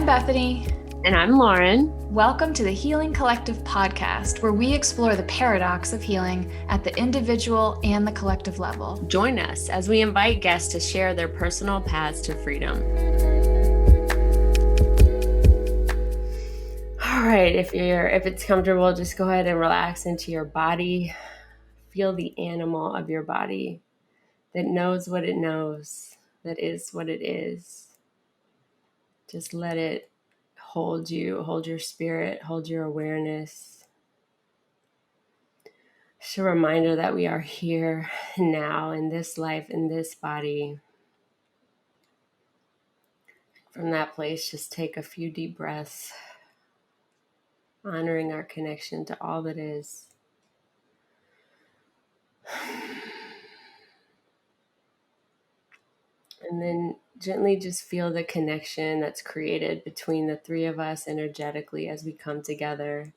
Bethany. And I'm Lauren. Welcome to the Healing Collective podcast, where we explore the paradox of healing at the individual and the collective level. Join us as we invite guests to share their personal paths to freedom. All right, if it's comfortable, just go ahead and relax into your body. Feel the animal of your body that knows what it knows, that is what it is. Just let it hold you, hold your spirit, hold your awareness. Just a reminder that we are here now in this life, in this body. From that place, just take a few deep breaths, honoring our connection to all that is. And then gently just feel the connection that's created between the three of us energetically as we come together.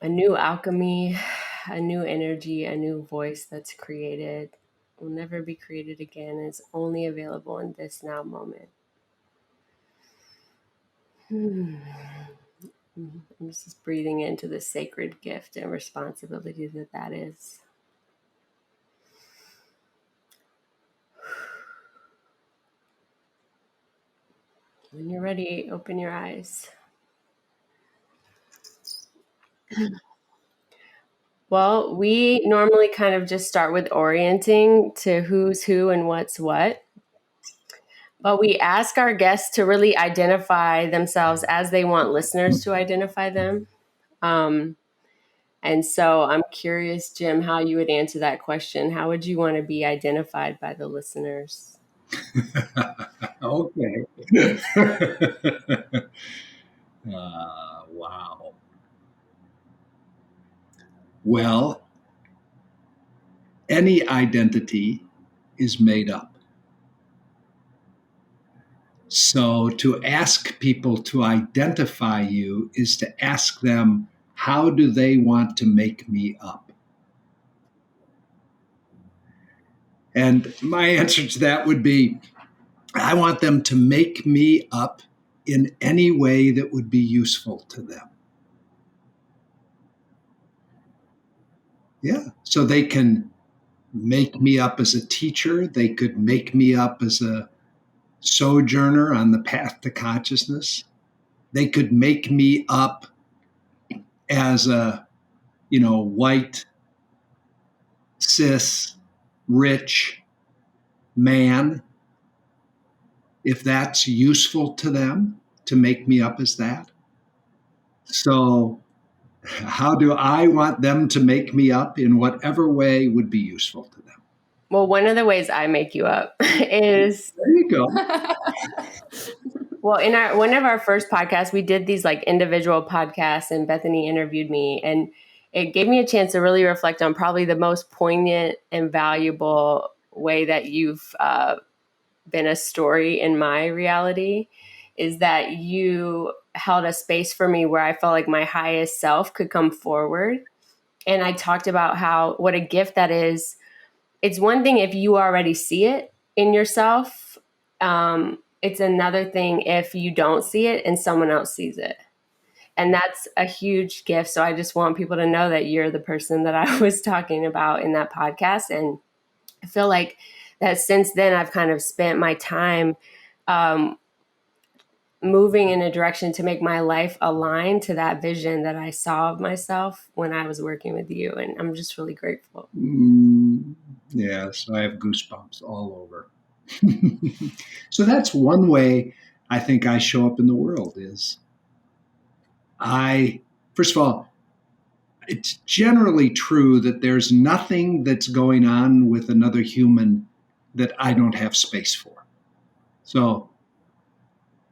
A new alchemy, a new energy, a new voice that's created. Will never be created again. It's only available in this now moment. I'm just breathing into the sacred gift and responsibility that is. When you're ready, open your eyes. Well, we normally kind of just start with orienting to who's who and what's what. But we ask our guests to really identify themselves as they want listeners to identify them. And so I'm curious, Jim, how you would answer that question. How would you want to be identified by the listeners? Okay. Wow. Well, any identity is made up. So to ask people to identify you is to ask them, how do they want to make me up? And my answer to that would be, I want them to make me up in any way that would be useful to them. Yeah. So they can make me up as a teacher. They could make me up as a sojourner on the path to consciousness. They could make me up as a, white, cis, rich man, if that's useful to them, to make me up as that. So how do I want them to make me up? In whatever way would be useful to them. Well, one of the ways I make you up is... There you go. Well, in one of our first podcasts, we did these like individual podcasts, and Bethany interviewed me, and it gave me a chance to really reflect on probably the most poignant and valuable way that you've been a story in my reality, is that you held a space for me where I felt like my highest self could come forward. And I talked about what a gift that is. It's one thing if you already see it in yourself. It's another thing if you don't see it and someone else sees it. And that's a huge gift. So I just want people to know that you're the person that I was talking about in that podcast. And I feel like that since then, I've kind of spent my time moving in a direction to make my life align to that vision that I saw of myself when I was working with you. And I'm just really grateful. Yes, I have goosebumps all over. So that's one way I think I show up in the world is first of all, it's generally true that there's nothing that's going on with another human that I don't have space for. So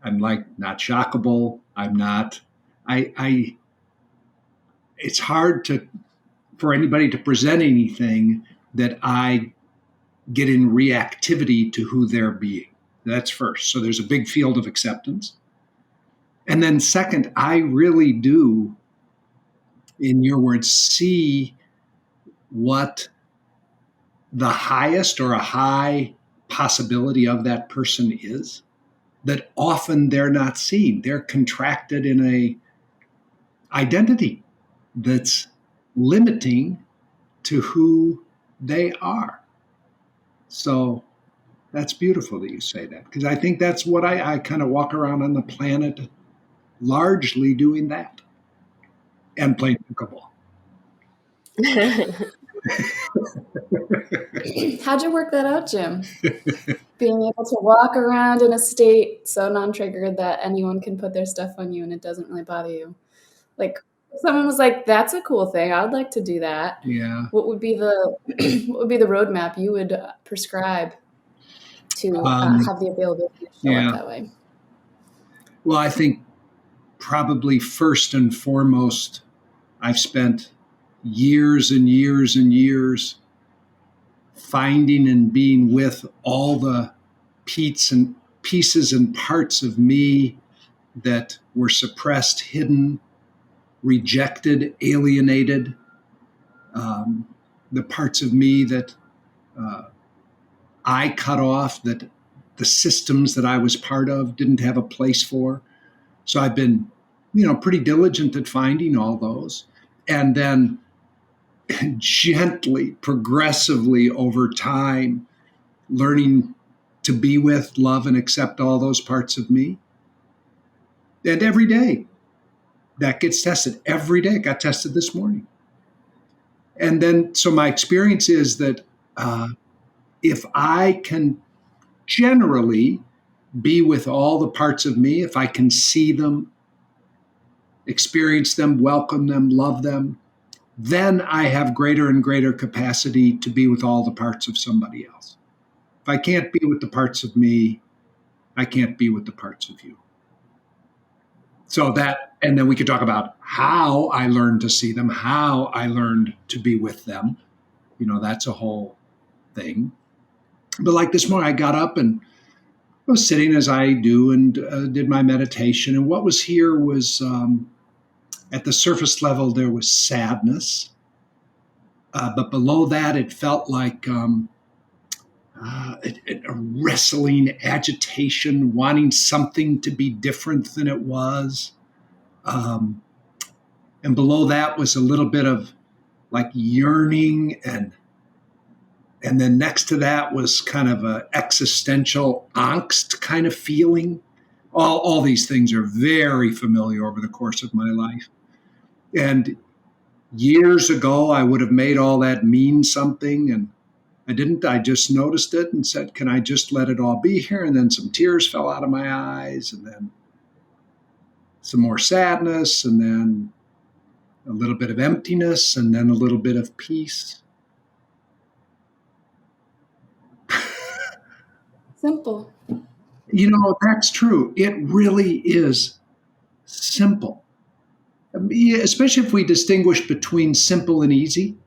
I'm like not shockable. I'm not, it's hard for anybody to present anything that I get in reactivity to who they're being. That's first. So there's a big field of acceptance. And then second, I really do, in your words, see what the highest or a high possibility of that person is. that often they're not seen. They're contracted in a identity that's limiting to who they are. So that's beautiful that you say that, because I think that's what I kind of walk around on the planet largely doing that and playing pickleball. How'd you work that out, Jim? Being able to walk around in a state so non-triggered that anyone can put their stuff on you and it doesn't really bother you. Like, if someone was like, "That's a cool thing. I would like to do that." Yeah. What would be the roadmap you would prescribe to have the availability to show up that way? Well, I think probably first and foremost, I've spent years and years and years finding and being with all the pieces and parts of me that were suppressed, hidden, rejected, alienated, the parts of me that I cut off, that the systems that I was part of didn't have a place for. So I've been, pretty diligent at finding all those. And then gently, progressively over time, learning to be with, love, and accept all those parts of me. And every day that gets tested. Every day it got tested this morning. And then, so my experience is that if I can generally be with all the parts of me, if I can see them, experience them, welcome them, love them, then I have greater and greater capacity to be with all the parts of somebody else. If I can't be with the parts of me, I can't be with the parts of you. So that, and then we could talk about how I learned to see them, how I learned to be with them. That's a whole thing. But like this morning, I got up and I was sitting as I do and did my meditation. And what was here was at the surface level, there was sadness. But below that, it felt like a wrestling, agitation, wanting something to be different than it was. And below that was a little bit of like yearning, and then next to that was kind of a existential angst kind of feeling. All these things are very familiar over the course of my life. And years ago, I would have made all that mean something, and I didn't. I just noticed it and said, can I just let it all be here? And then some tears fell out of my eyes, and then some more sadness, and then a little bit of emptiness, and then a little bit of peace. Simple. That's true. It really is simple. Especially if we distinguish between simple and easy.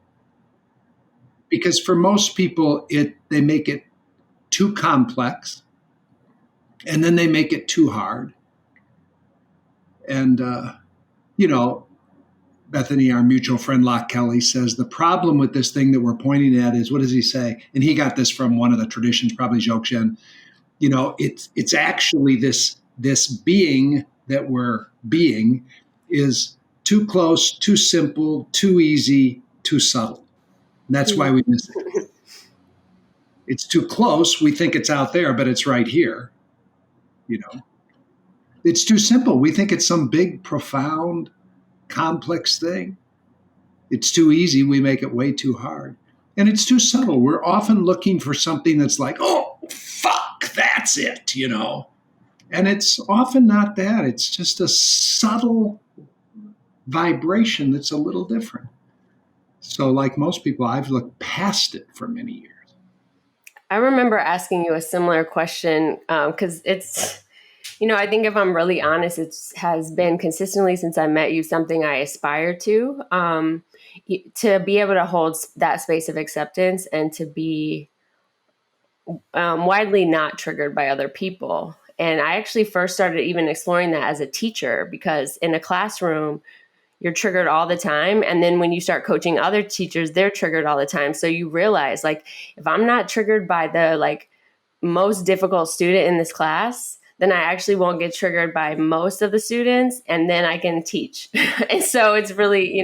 Because for most people, they make it too complex, and then they make it too hard. And, Bethany, our mutual friend Locke Kelly, says the problem with this thing that we're pointing at is, what does he say? And he got this from one of the traditions, probably Dzogchen. It's actually this being that we're being is too close, too simple, too easy, too subtle. And that's why we miss it. It's too close. We think it's out there, but it's right here. It's too simple. We think it's some big, profound, complex thing. It's too easy. We make it way too hard. And it's too subtle. We're often looking for something that's like, oh, fuck, that's it, And it's often not that. It's just a subtle vibration that's a little different. So like most people, I've looked past it for many years. I remember asking you a similar question because it's, I think if I'm really honest, it has been consistently since I met you something I aspire to be able to hold that space of acceptance and to be widely not triggered by other people. And I actually first started even exploring that as a teacher, because in a classroom, you're triggered all the time. And then when you start coaching other teachers, they're triggered all the time. So you realize, like, if I'm not triggered by the most difficult student in this class, then I actually won't get triggered by most of the students, and then I can teach. And so it's really,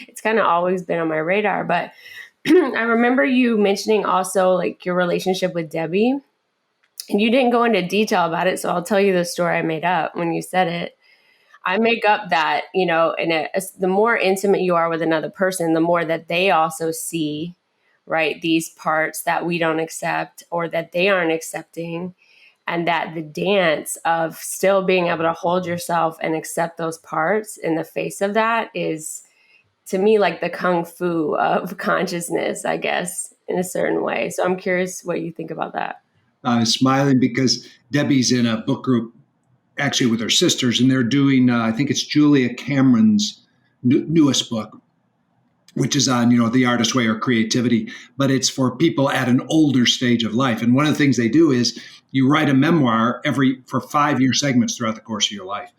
it's kind of always been on my radar. But I remember you mentioning also like your relationship with Debbie, and you didn't go into detail about it. So I'll tell you the story I made up when you said it. I make up that, the more intimate you are with another person, the more that they also see, right, these parts that we don't accept or that they aren't accepting. And that the dance of still being able to hold yourself and accept those parts in the face of that is, to me, like the kung fu of consciousness, I guess, in a certain way. So I'm curious what you think about that. I'm smiling because Debbie's in a book group actually with her sisters, and they're doing, I think it's Julia Cameron's newest book, which is on, the artist way or creativity, but it's for people at an older stage of life. And one of the things they do is you write a memoir for 5-year segments throughout the course of your life.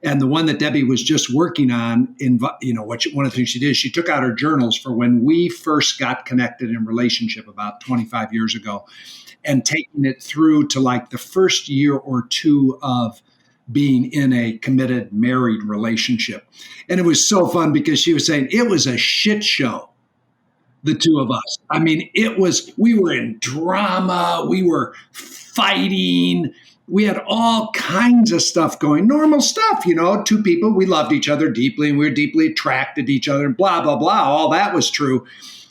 And the one that Debbie was just working on, one of the things she did, she took out her journals for when we first got connected in relationship about 25 years ago, and taking it through to like the first year or two of being in a committed married relationship. And it was so fun because she was saying it was a shit show, the two of us. I mean, we were in drama, we were fighting, we had all kinds of stuff going, normal stuff, two people, we loved each other deeply and we were deeply attracted to each other and blah, blah, blah. All that was true.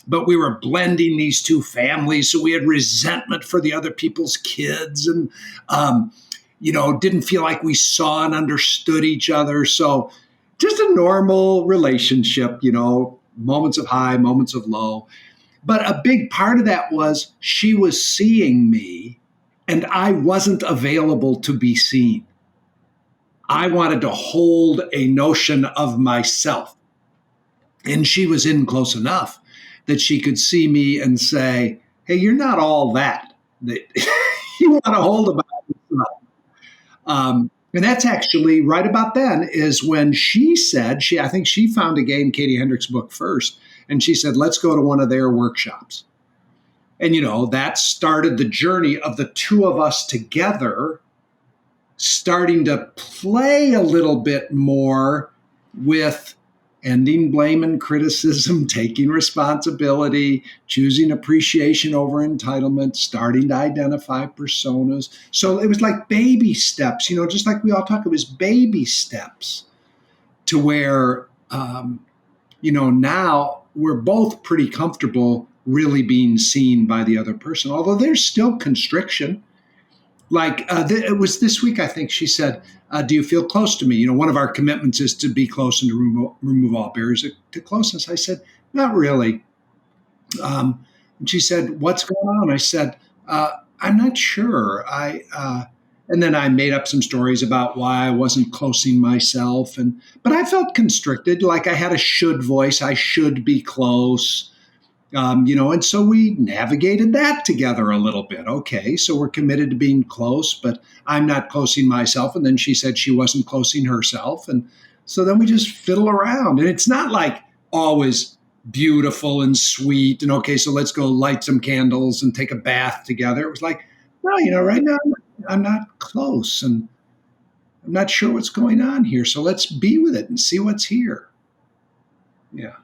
But we were blending these two families. So we had resentment for the other people's kids and, didn't feel like we saw and understood each other. So just a normal relationship, moments of high, moments of low. But a big part of that was she was seeing me and I wasn't available to be seen. I wanted to hold a notion of myself. And she was in close enough that she could see me and say, hey, you're not all that you want to hold about yourself. And that's actually right about then is when she said, I think she found a game, Katie Hendricks' book first, and she said, let's go to one of their workshops. And, that started the journey of the two of us together starting to play a little bit more with ending blame and criticism, taking responsibility, choosing appreciation over entitlement, starting to identify personas. So it was like baby steps, just like we all talk, it was baby steps to where, now we're both pretty comfortable really being seen by the other person, although there's still constriction. Like it was this week, I think she said, do you feel close to me? One of our commitments is to be close and to remove all barriers to closeness. I said, not really. And she said, what's going on? I said, I'm not sure. And then I made up some stories about why I wasn't closing myself. But I felt constricted, like I had a should voice. I should be close. And so we navigated that together a little bit. Okay, so we're committed to being close, but I'm not closing myself. And then she said she wasn't closing herself. And so then we just fiddle around. And it's not like always beautiful and sweet. And okay, so let's go light some candles and take a bath together. It was like, no, right now I'm not close and I'm not sure what's going on here. So let's be with it and see what's here. Yeah.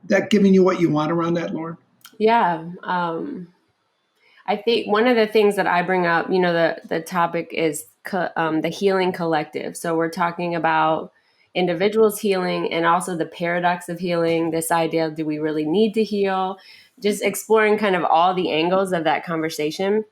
That giving you what you want around that, Lauren? Yeah. I think one of the things that I bring up, the topic is the healing collective. So we're talking about individuals healing and also the paradox of healing, this idea of do we really need to heal? Just exploring kind of all the angles of that conversation.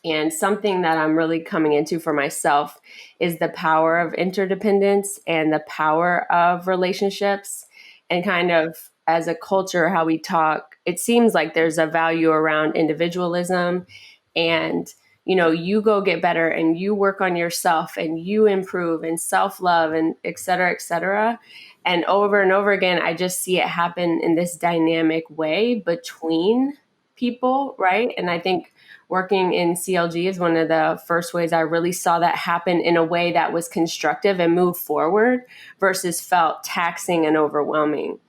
And something that I'm really coming into for myself is the power of interdependence and the power of relationships, and kind of as a culture, how we talk, it seems like there's a value around individualism and, you go get better and you work on yourself and you improve and self-love and et cetera, et cetera. And over again, I just see it happen in this dynamic way between people, right? And I think working in CLG is one of the first ways I really saw that happen in a way that was constructive and moved forward versus felt taxing and overwhelming.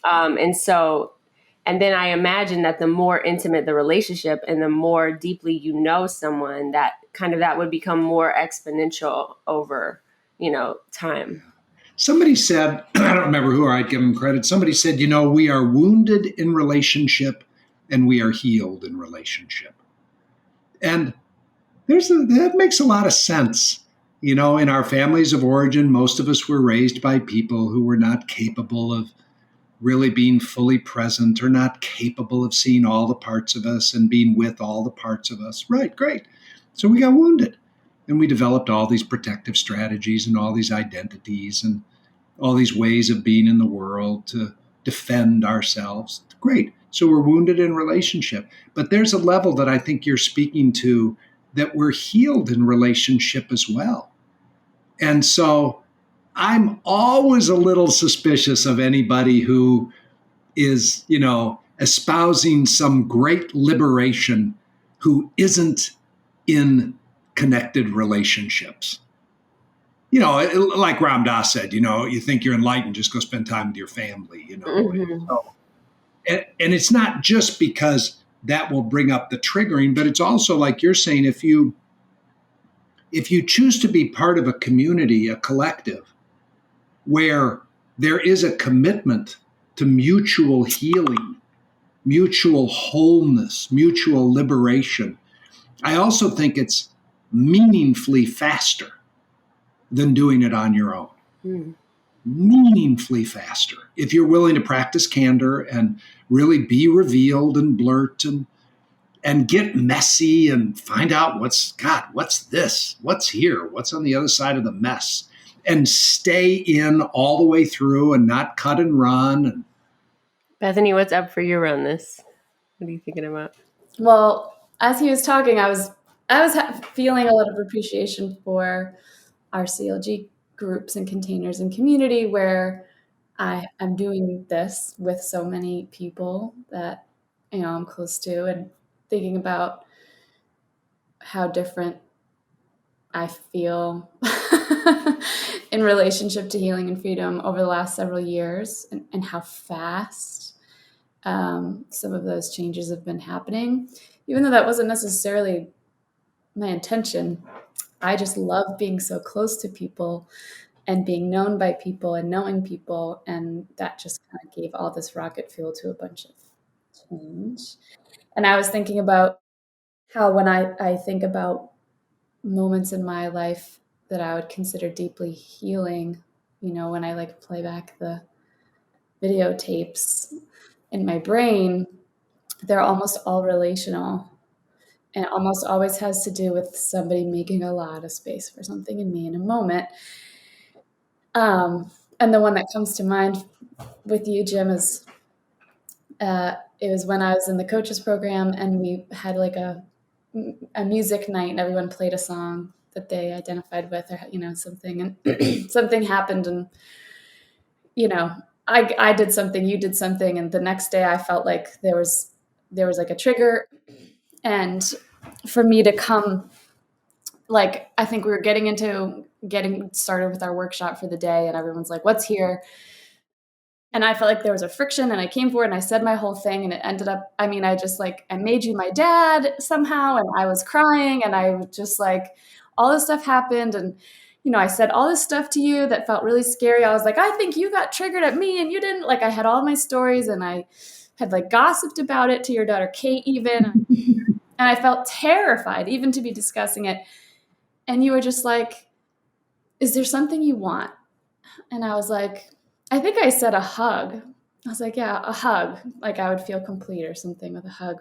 And so And then I imagine that the more intimate the relationship and the more deeply you know someone, that would become more exponential over, time. Somebody said, I don't remember who, I'd give them credit. Somebody said, we are wounded in relationship and we are healed in relationship. And that makes a lot of sense. In our families of origin, most of us were raised by people who were not capable of really being fully present or not capable of seeing all the parts of us and being with all the parts of us. Right, great. So we got wounded and we developed all these protective strategies and all these identities and all these ways of being in the world to defend ourselves. Great. So we're wounded in relationship. But there's a level that I think you're speaking to that we're healed in relationship as well. And so I'm always a little suspicious of anybody who is, espousing some great liberation who isn't in connected relationships. Like Ram Dass said, you think you're enlightened, just go spend time with your family, Mm-hmm. And it's not just because that will bring up the triggering, but it's also like you're saying, if you choose to be part of a community, a collective, where there is a commitment to mutual healing, mutual wholeness, mutual liberation, I also think it's meaningfully faster than doing it on your own. Mm. Meaningfully faster. If you're willing to practice candor and really be revealed and blurt and get messy and find out what's this? What's here? What's on the other side of the mess? And stay in all the way through and not cut and run. Bethany, what's up for you around this? What are you thinking about? Well, as he was talking, I was feeling a lot of appreciation for our CLG groups and containers and community where I'm doing this with so many people that I'm close to, and thinking about how different I feel in relationship to healing and freedom over the last several years, and how fast some of those changes have been happening, even though that wasn't necessarily my intention. I just love being so close to people and being known by people and knowing people. And that just kind of gave all this rocket fuel to a bunch of change. And I was thinking about how when I think about moments in my life that I would consider deeply healing, when I play back the videotapes in my brain, they're almost all relational. And it almost always has to do with somebody making a lot of space for something in me in a moment. And the one that comes to mind with you, Jim, is it was when I was in the coaches program and we had a music night and everyone played a song that they identified with, or something, and something happened, and I did something, you did something, and the next day I felt like there was a trigger, and for me to come, I think we were getting started with our workshop for the day, and everyone's like, what's here? And I felt like there was a friction, and I came forward and I said my whole thing, and it ended up, I made you my dad somehow, and I was crying, and I was just all this stuff happened, and I said all this stuff to you that felt really scary. I was like, I think you got triggered at me and you didn't. I had all my stories, and I had gossiped about it to your daughter Kate even, and I felt terrified even to be discussing it. And you were just like, is there something you want? And I was like, I think I said a hug. I was like, yeah, a hug. I would feel complete or something with a hug.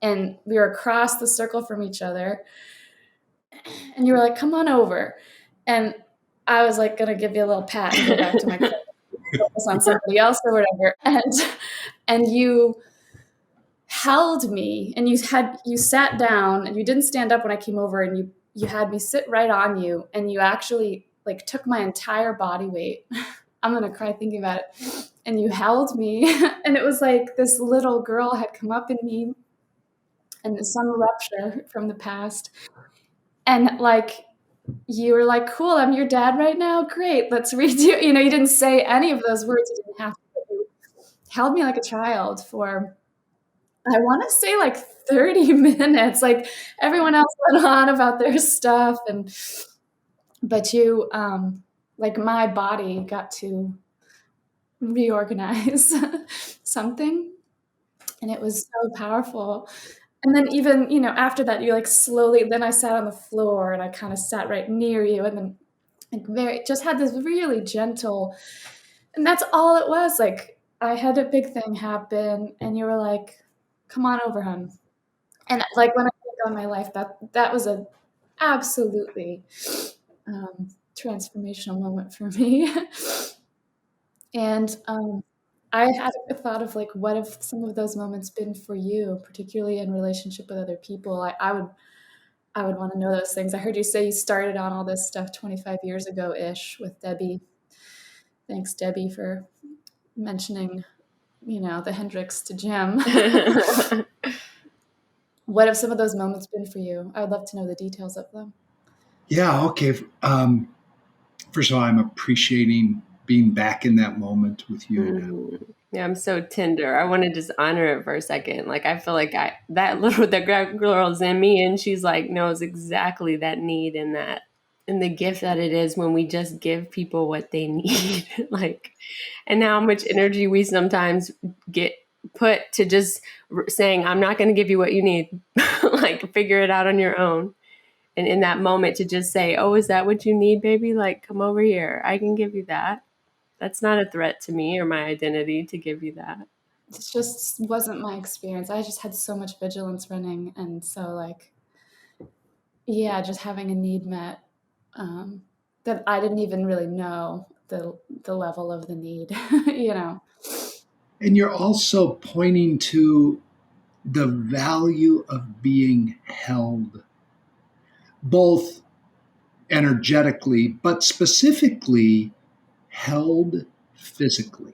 And we were across the circle from each other. And you were like, come on over. And I was going to give you a little pat and go back to my focus on somebody else or whatever. And you held me, and you sat down, and you didn't stand up when I came over, and you had me sit right on you, and you actually took my entire body weight. I'm going to cry thinking about it. And you held me, and it was like this little girl had come up in me, and some rupture from the past. And you were like, cool, I'm your dad right now. Great, let's redo. You didn't say any of those words. You didn't have to. You held me like a child for, I want to say like 30 minutes. Like everyone else went on about their stuff, but you, like my body got to reorganize something, and it was so powerful. And then even, after that, you like slowly, then I sat on the floor and I kind of sat right near you, and then like just had this really gentle, and that's all it was. Like I had a big thing happen and you were like, come on over, hon. And like when I think on my life, that was a absolutely transformational moment for me. And I had a thought of like, what have some of those moments been for you, particularly in relationship with other people? I would want to know those things. I heard you say you started on all this stuff 25 years ago-ish with Debbie. Thanks, Debbie, for mentioning, the Hendrix to Jim. What have some of those moments been for you? I would love to know the details of them. Yeah, okay. First of all, I'm appreciating being back in that moment with you. Mm-hmm. Yeah, I'm so tender. I want to just honor it for a second. Like I feel like the girl's in me, and she's like knows exactly that need and the gift that it is when we just give people what they need. Like, and how much energy we sometimes get put to just saying, I'm not going to give you what you need. Like figure it out on your own. And in that moment to just say, oh, is that what you need, baby? Like, come over here. I can give you that. That's not a threat to me or my identity to give you that. It just wasn't my experience. I just had so much vigilance running. And so like, yeah, just having a need met that I didn't even really know the level of the need, And you're also pointing to the value of being held, both energetically, but specifically held physically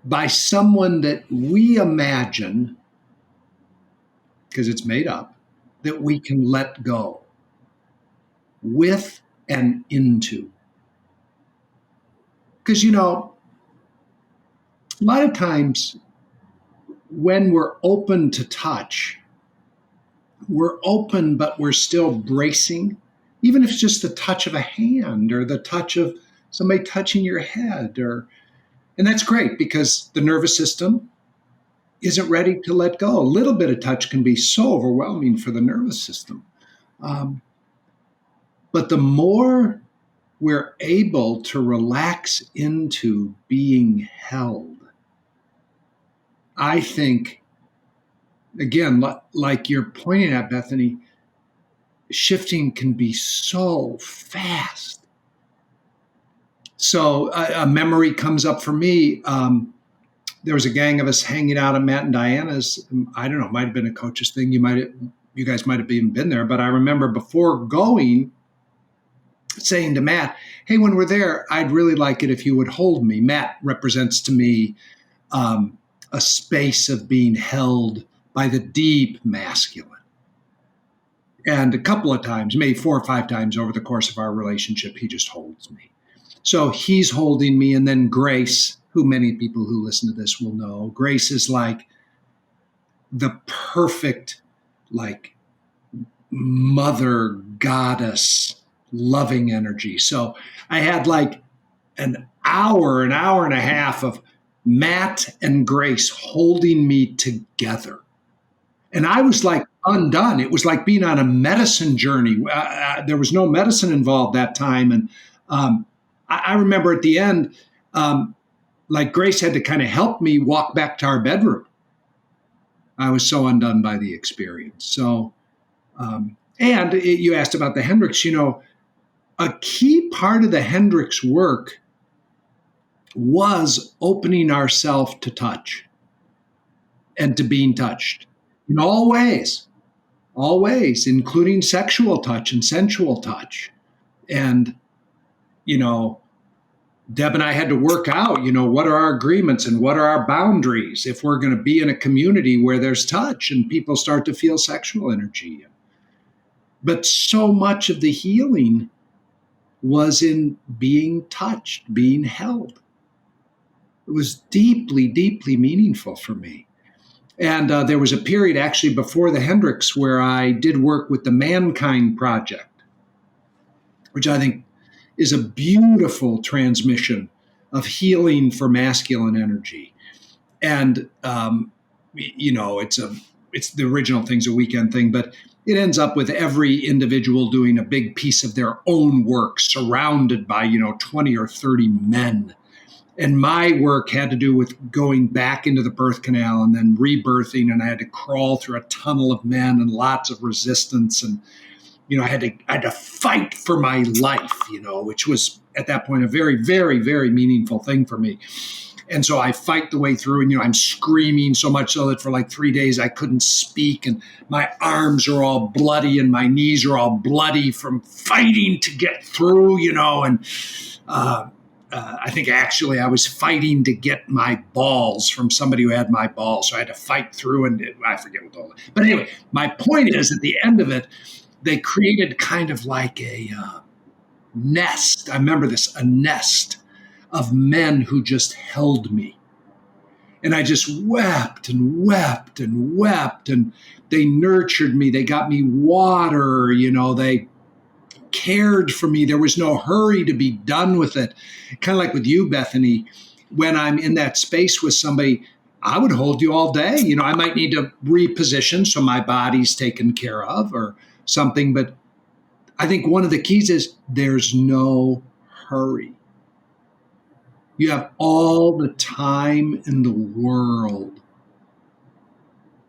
by someone that we imagine, because it's made up, that we can let go with and into. Because, a lot of times when we're open to touch, we're open, but we're still bracing, even if it's just the touch of a hand or the touch of somebody touching your head. And that's great because the nervous system isn't ready to let go. A little bit of touch can be so overwhelming for the nervous system. But the more we're able to relax into being held, I think, again, like you're pointing at, Bethany, shifting can be so fast. So a memory comes up for me. There was a gang of us hanging out at Matt and Diana's. I don't know, it might have been a coach's thing. You guys might have even been there. But I remember before going, saying to Matt, hey, when we're there, I'd really like it if you would hold me. Matt represents to me a space of being held by the deep masculine. And a couple of times, maybe 4 or 5 times over the course of our relationship, he just holds me. So he's holding me. And then Grace, who many people who listen to this will know, Grace is like the perfect, like mother goddess loving energy. So I had like an hour and a half of Matt and Grace holding me together. And I was like undone. It was like being on a medicine journey. There was no medicine involved that time. And I remember at the end, like Grace had to kind of help me walk back to our bedroom. I was so undone by the experience. So, you asked about the Hendrix, a key part of the Hendrix work was opening ourselves to touch and to being touched in all ways, including sexual touch and sensual touch. And, Deb and I had to work out, what are our agreements and what are our boundaries if we're going to be in a community where there's touch and people start to feel sexual energy. But so much of the healing was in being touched, being held. It was deeply, deeply meaningful for me. And there was a period actually before the Hendricks where I did work with the Mankind Project, which I think is a beautiful transmission of healing for masculine energy. And it's the original thing's a weekend thing, but it ends up with every individual doing a big piece of their own work, surrounded by 20 or 30 men. And my work had to do with going back into the birth canal and then rebirthing, and I had to crawl through a tunnel of men and lots of resistance, and I had to fight for my life, which was at that point a very, very, very meaningful thing for me. And so I fight the way through, and I'm screaming so much so that for like 3 days I couldn't speak, and my arms are all bloody and my knees are all bloody from fighting to get through, and I think actually I was fighting to get my balls from somebody who had my balls, so I had to fight through, and I forget what all that. But anyway, my point is, at the end of it, they created kind of like a nest. I remember this, a nest of men who just held me. And I just wept and wept and wept. And they nurtured me. They got me water. They cared for me. There was no hurry to be done with it. Kind of like with you, Bethany, when I'm in that space with somebody, I would hold you all day. I might need to reposition so my body's taken care of or something. But I think one of the keys is there's no hurry. You have all the time in the world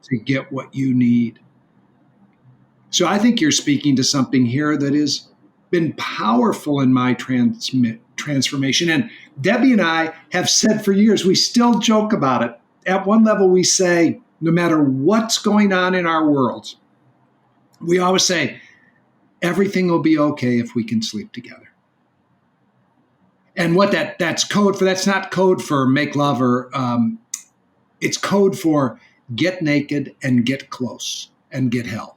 to get what you need. So I think you're speaking to something here that has been powerful in my transformation. And Debbie and I have said for years, we still joke about it. At one level, we say, no matter what's going on in our worlds, we always say, everything will be okay if we can sleep together. And what that's code for, that's not code for make love or it's code for get naked and get close and get held.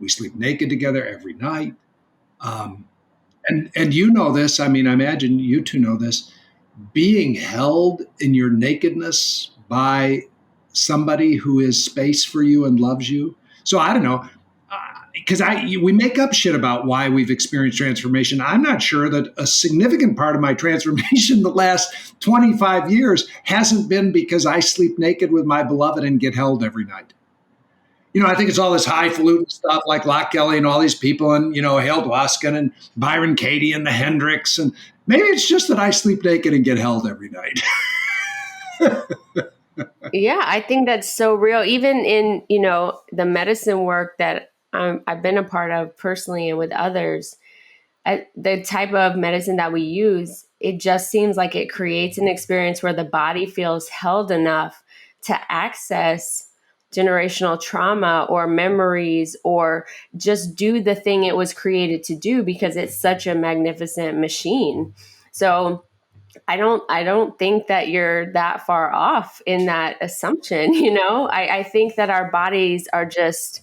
We sleep naked together every night. And you know this, I imagine you two know this, being held in your nakedness by somebody who is space for you and loves you. So I don't know, because we make up shit about why we've experienced transformation. I'm not sure that a significant part of my transformation the last 25 years hasn't been because I sleep naked with my beloved and get held every night. I think it's all this highfalutin stuff like Locke Kelly and all these people and, Hale Dwoskin and Byron Katie and the Hendricks. And maybe it's just that I sleep naked and get held every night. Yeah, I think that's so real. Even in, the medicine work that I've been a part of personally and with others, the type of medicine that we use, it just seems like it creates an experience where the body feels held enough to access generational trauma or memories or just do the thing it was created to do because it's such a magnificent machine. So I don't think that you're that far off in that assumption. I think that our bodies are just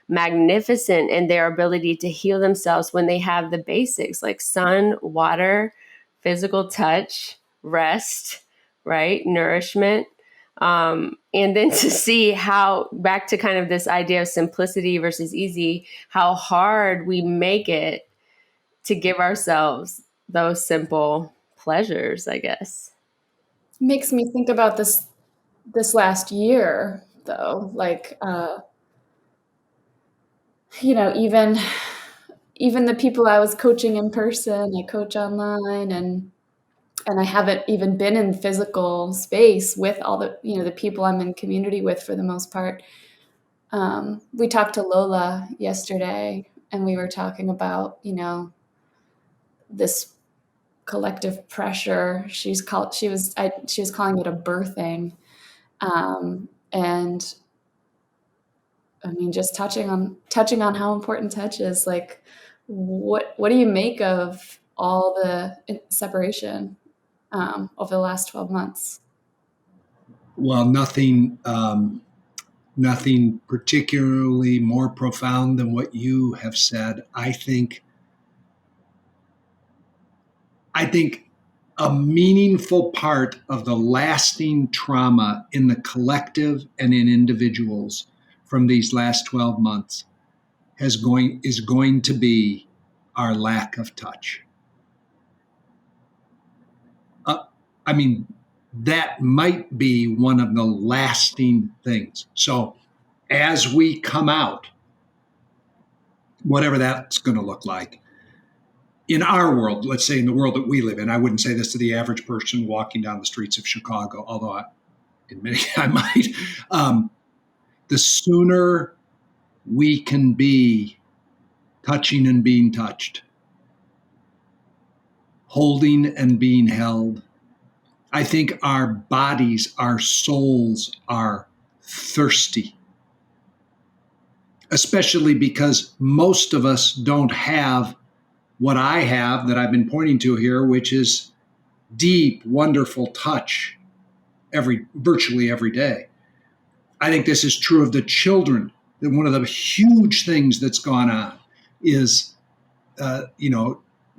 magnificent in their ability to heal themselves when they have the basics like sun, water, physical touch, rest, right? Nourishment. And then to see how, back to kind of this idea of simplicity versus easy, how hard we make it to give ourselves those simple pleasures, I guess. Makes me think about this last year, though. Like, even the people I was coaching in person, I coach online, and I haven't even been in physical space with all the, the people I'm in community with for the most part. We talked to Lola yesterday, and we were talking about, this collective pressure. She was calling it a birthing. And just touching on how important touch is. Like, what do you make of all the separation over the last 12 months? Well, nothing particularly more profound than what you have said. I think a meaningful part of the lasting trauma in the collective and in individuals from these last 12 months is going to be our lack of touch. I mean, that might be one of the lasting things. So as we come out, whatever that's going to look like, in our world, let's say in the world that we live in, I wouldn't say this to the average person walking down the streets of Chicago, although I might. The sooner we can be touching and being touched, holding and being held, I think our bodies, our souls are thirsty, especially because most of us don't have what I have that I've been pointing to here, which is deep, wonderful touch virtually every day. I think this is true of the children. That one of the huge things that's gone on is,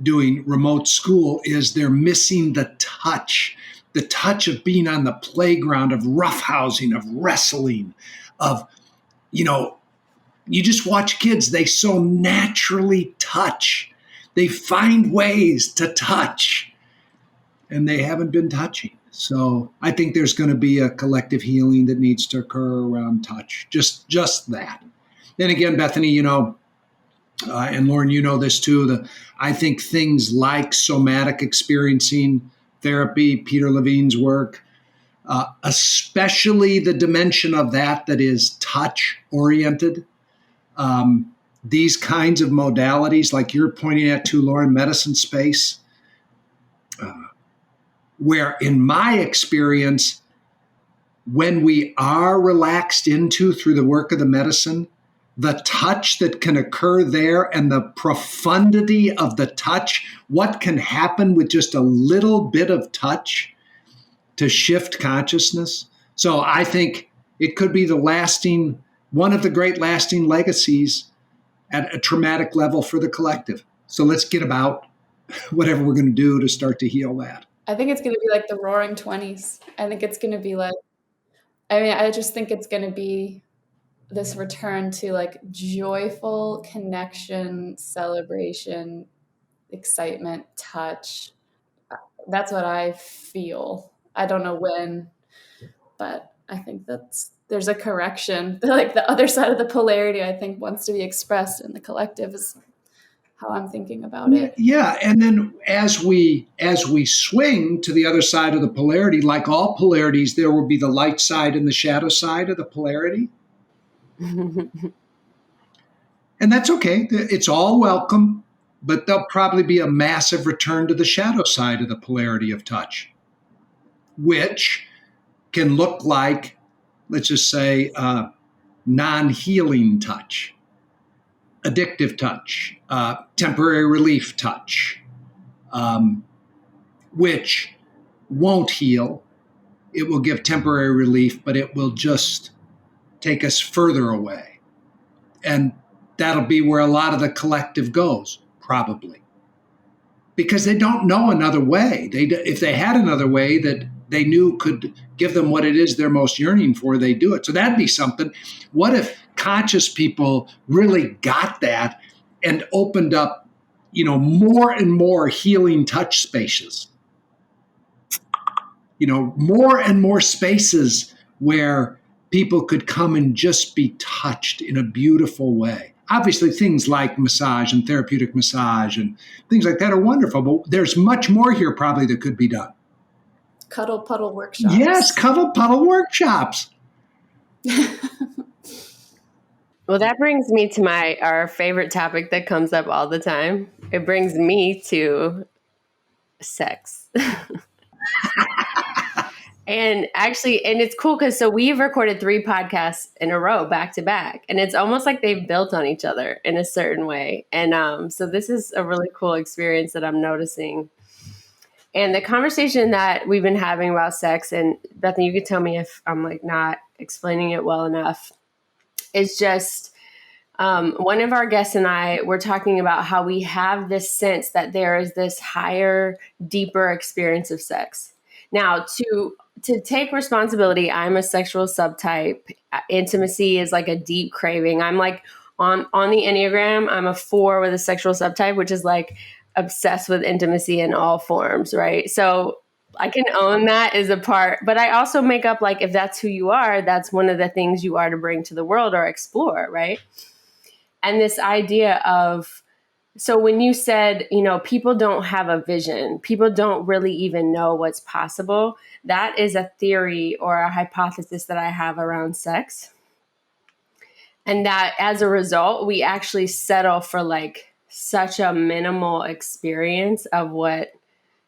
doing remote school is they're missing the touch of being on the playground, of roughhousing, of wrestling, of, you just watch kids, they so naturally touch. They find ways to touch, and they haven't been touching. So I think there's going to be a collective healing that needs to occur around touch, just that. Then again, Bethany, and Lauren, you know this too, I think things like somatic experiencing therapy, Peter Levine's work, especially the dimension of that is touch-oriented, these kinds of modalities, like you're pointing at too, Lauren, medicine space, where in my experience, when we are relaxed into through the work of the medicine, the touch that can occur there and the profundity of the touch, what can happen with just a little bit of touch to shift consciousness. So I think it could be one of the great lasting legacies at a traumatic level for the collective. So let's get about whatever we're going to do to start to heal that. I think it's going to be like the Roaring 20s. I think it's going to be I just think it's going to be this return to like joyful connection, celebration, excitement, touch. That's what I feel. I don't know when, but I think there's a correction. Like the other side of the polarity, I think, wants to be expressed in the collective is how I'm thinking about it. Yeah, and then as we swing to the other side of the polarity, like all polarities, there will be the light side and the shadow side of the polarity. And that's okay. It's all welcome, but there'll probably be a massive return to the shadow side of the polarity of touch, which can look like, let's just say, non-healing touch, addictive touch, temporary relief touch, which won't heal. It will give temporary relief, but it will just take us further away. And that'll be where a lot of the collective goes, probably. Because they don't know another way. If they had another way that they knew could give them what it is they're most yearning for, they do it. So that'd be something. What if conscious people really got that and opened up, more and more healing touch spaces? More and more spaces where people could come and just be touched in a beautiful way. Obviously, things like massage and therapeutic massage and things like that are wonderful, but there's much more here probably that could be done. Cuddle puddle workshops. Yes, cuddle puddle workshops. Well, that brings me to our favorite topic that comes up all the time. It brings me to sex. And it's cool because we've recorded 3 podcasts in a row back to back, and it's almost like they've built on each other in a certain way. And so this is a really cool experience that I'm noticing. And the conversation that we've been having about sex, and Bethany, you could tell me if I'm not explaining it well enough, is just One of our guests and I were talking about how we have this sense that there is this higher, deeper experience of sex. Now, to take responsibility, I'm a sexual subtype. Intimacy is like a deep craving. I'm like on the Enneagram, I'm a 4 with a sexual subtype, which is like obsessed with intimacy in all forms, right? So I can own that as a part, but I also make up like, if that's who you are, that's one of the things you are to bring to the world or explore, right? And this idea of, so when you said, people don't have a vision, people don't really even know what's possible, that is a theory or a hypothesis that I have around sex. And that as a result, we actually settle for like such a minimal experience of what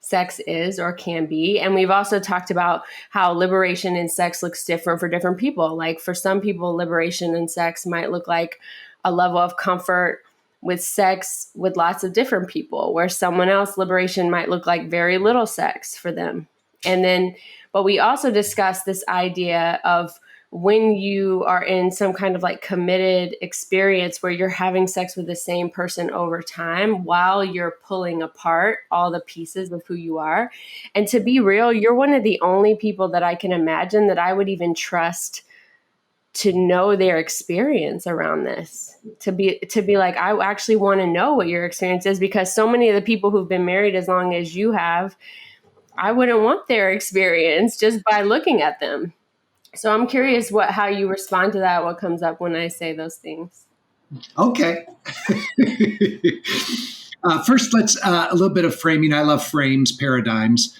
sex is or can be. And we've also talked about how liberation in sex looks different for different people. Like for some people, liberation in sex might look like a level of comfort with sex with lots of different people, where someone else liberation might look like very little sex for them. And then, but we also discussed this idea of when you are in some kind of like committed experience where you're having sex with the same person over time while you're pulling apart all the pieces of who you are. And to be real, you're one of the only people that I can imagine that I would even trust to know their experience around this, to be like, I actually want to know what your experience is, because so many of the people who've been married as long as you have, I wouldn't want their experience just by looking at them. So I'm curious how you respond to that, what comes up when I say those things. Okay. First, let's a little bit of framing. I love frames, paradigms.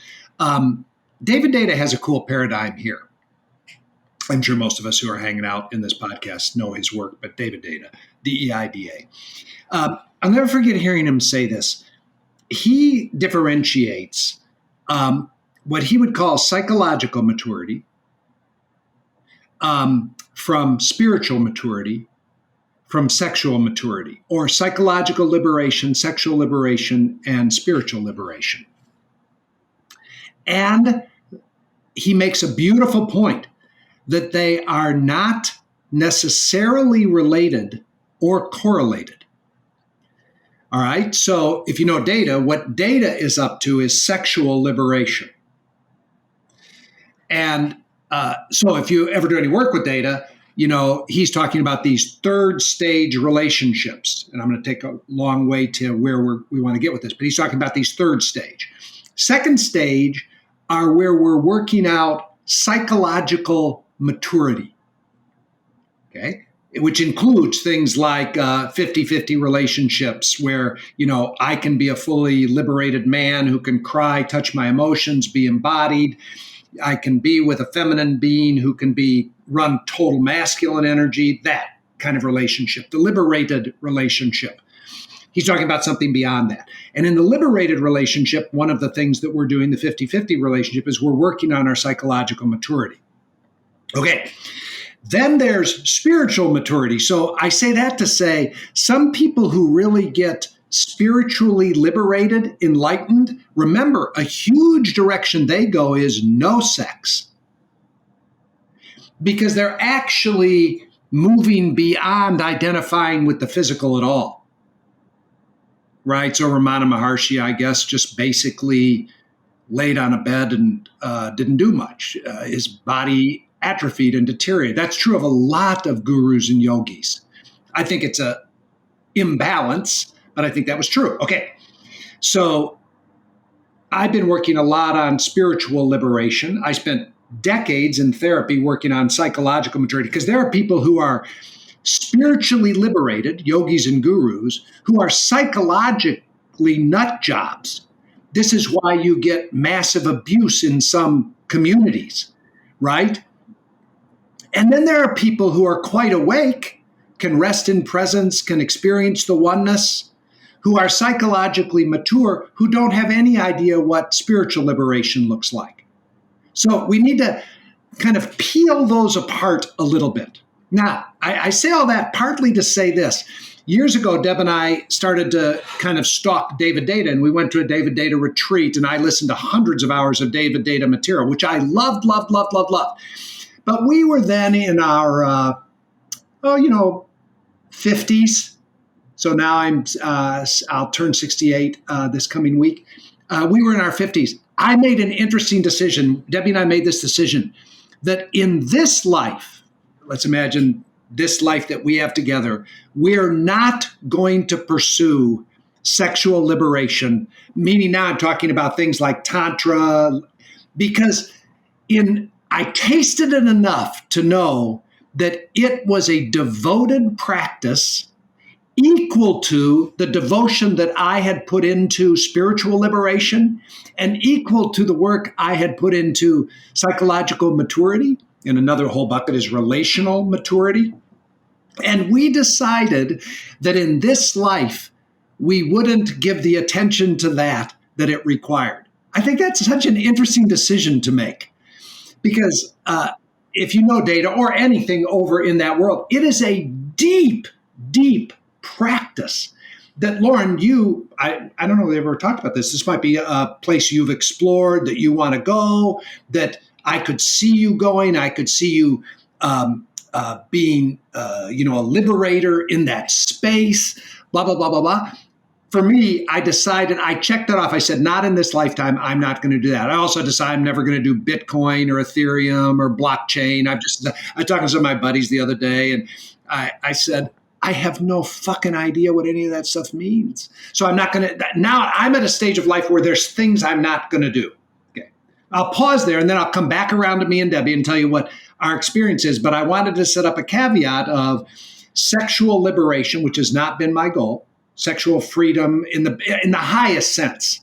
David Deida has a cool paradigm here. I'm sure most of us who are hanging out in this podcast know his work, but David Deida, D-E-I-D-A. I'll never forget hearing him say this. He differentiates what he would call psychological maturity from spiritual maturity, from sexual maturity, or psychological liberation, sexual liberation, and spiritual liberation. And he makes a beautiful point that they are not necessarily related or correlated. All right. So if you know Deida, what Deida is up to is sexual liberation. And so if you ever do any work with Deida, he's talking about these third stage relationships. And I'm going to take a long way to where we want to get with this, but he's talking about these third stage. Second stage are where we're working out psychological maturity, okay, which includes things like 50-50 relationships where, I can be a fully liberated man who can cry, touch my emotions, be embodied. I can be with a feminine being who can run total masculine energy, that kind of relationship, the liberated relationship. He's talking about something beyond that. And in the liberated relationship, one of the things that we're doing, the 50-50 relationship, is we're working on our psychological maturity. Okay. Then there's spiritual maturity. So I say that to say some people who really get spiritually liberated, enlightened, remember, a huge direction they go is no sex. Because they're actually moving beyond identifying with the physical at all. Right? So Ramana Maharshi, I guess, just basically laid on a bed and didn't do much. His body atrophied and deteriorated. That's true of a lot of gurus and yogis. I think it's a imbalance, but I think that was true. Okay. So I've been working a lot on spiritual liberation. I spent decades in therapy working on psychological maturity, because there are people who are spiritually liberated, yogis and gurus, who are psychologically nut jobs. This is why you get massive abuse in some communities, right? And then there are people who are quite awake, can rest in presence, can experience the oneness, who are psychologically mature, who don't have any idea what spiritual liberation looks like. So we need to kind of peel those apart a little bit. Now, I say all that partly to say this. Years ago, Deb and I started to kind of stalk David Deida, and we went to a David Deida retreat, and I listened to hundreds of hours of David Deida material, which I loved. But we were then in our, 50s. So now I'll turn 68 this coming week. We were in our 50s. I made an interesting decision. Debbie and I made this decision that in this life, let's imagine this life that we have together, we're not going to pursue sexual liberation, meaning now I'm talking about things like Tantra, because I tasted it enough to know that it was a devoted practice equal to the devotion that I had put into spiritual liberation and equal to the work I had put into psychological maturity. And another whole bucket is relational maturity. And we decided that in this life, we wouldn't give the attention to that it required. I think that's such an interesting decision to make because if you know data or anything over in that world, it is a deep, deep practice that, Lauren, I don't know if we ever talked about this. This might be a place you've explored that you want to go, that I could see you going. I could see you being, a liberator in that space, blah, blah, blah, blah, blah. For me, I decided, I checked it off. I said, not in this lifetime. I'm not going to do that. I also decided I'm never going to do Bitcoin or Ethereum or blockchain. I talked to some of my buddies the other day, and I said, I have no fucking idea what any of that stuff means. So I'm not going to, now I'm at a stage of life where there's things I'm not going to do. Okay. I'll pause there and then I'll come back around to me and Debbie and tell you what our experience is. But I wanted to set up a caveat of sexual liberation, which has not been my goal. Sexual freedom in the highest sense.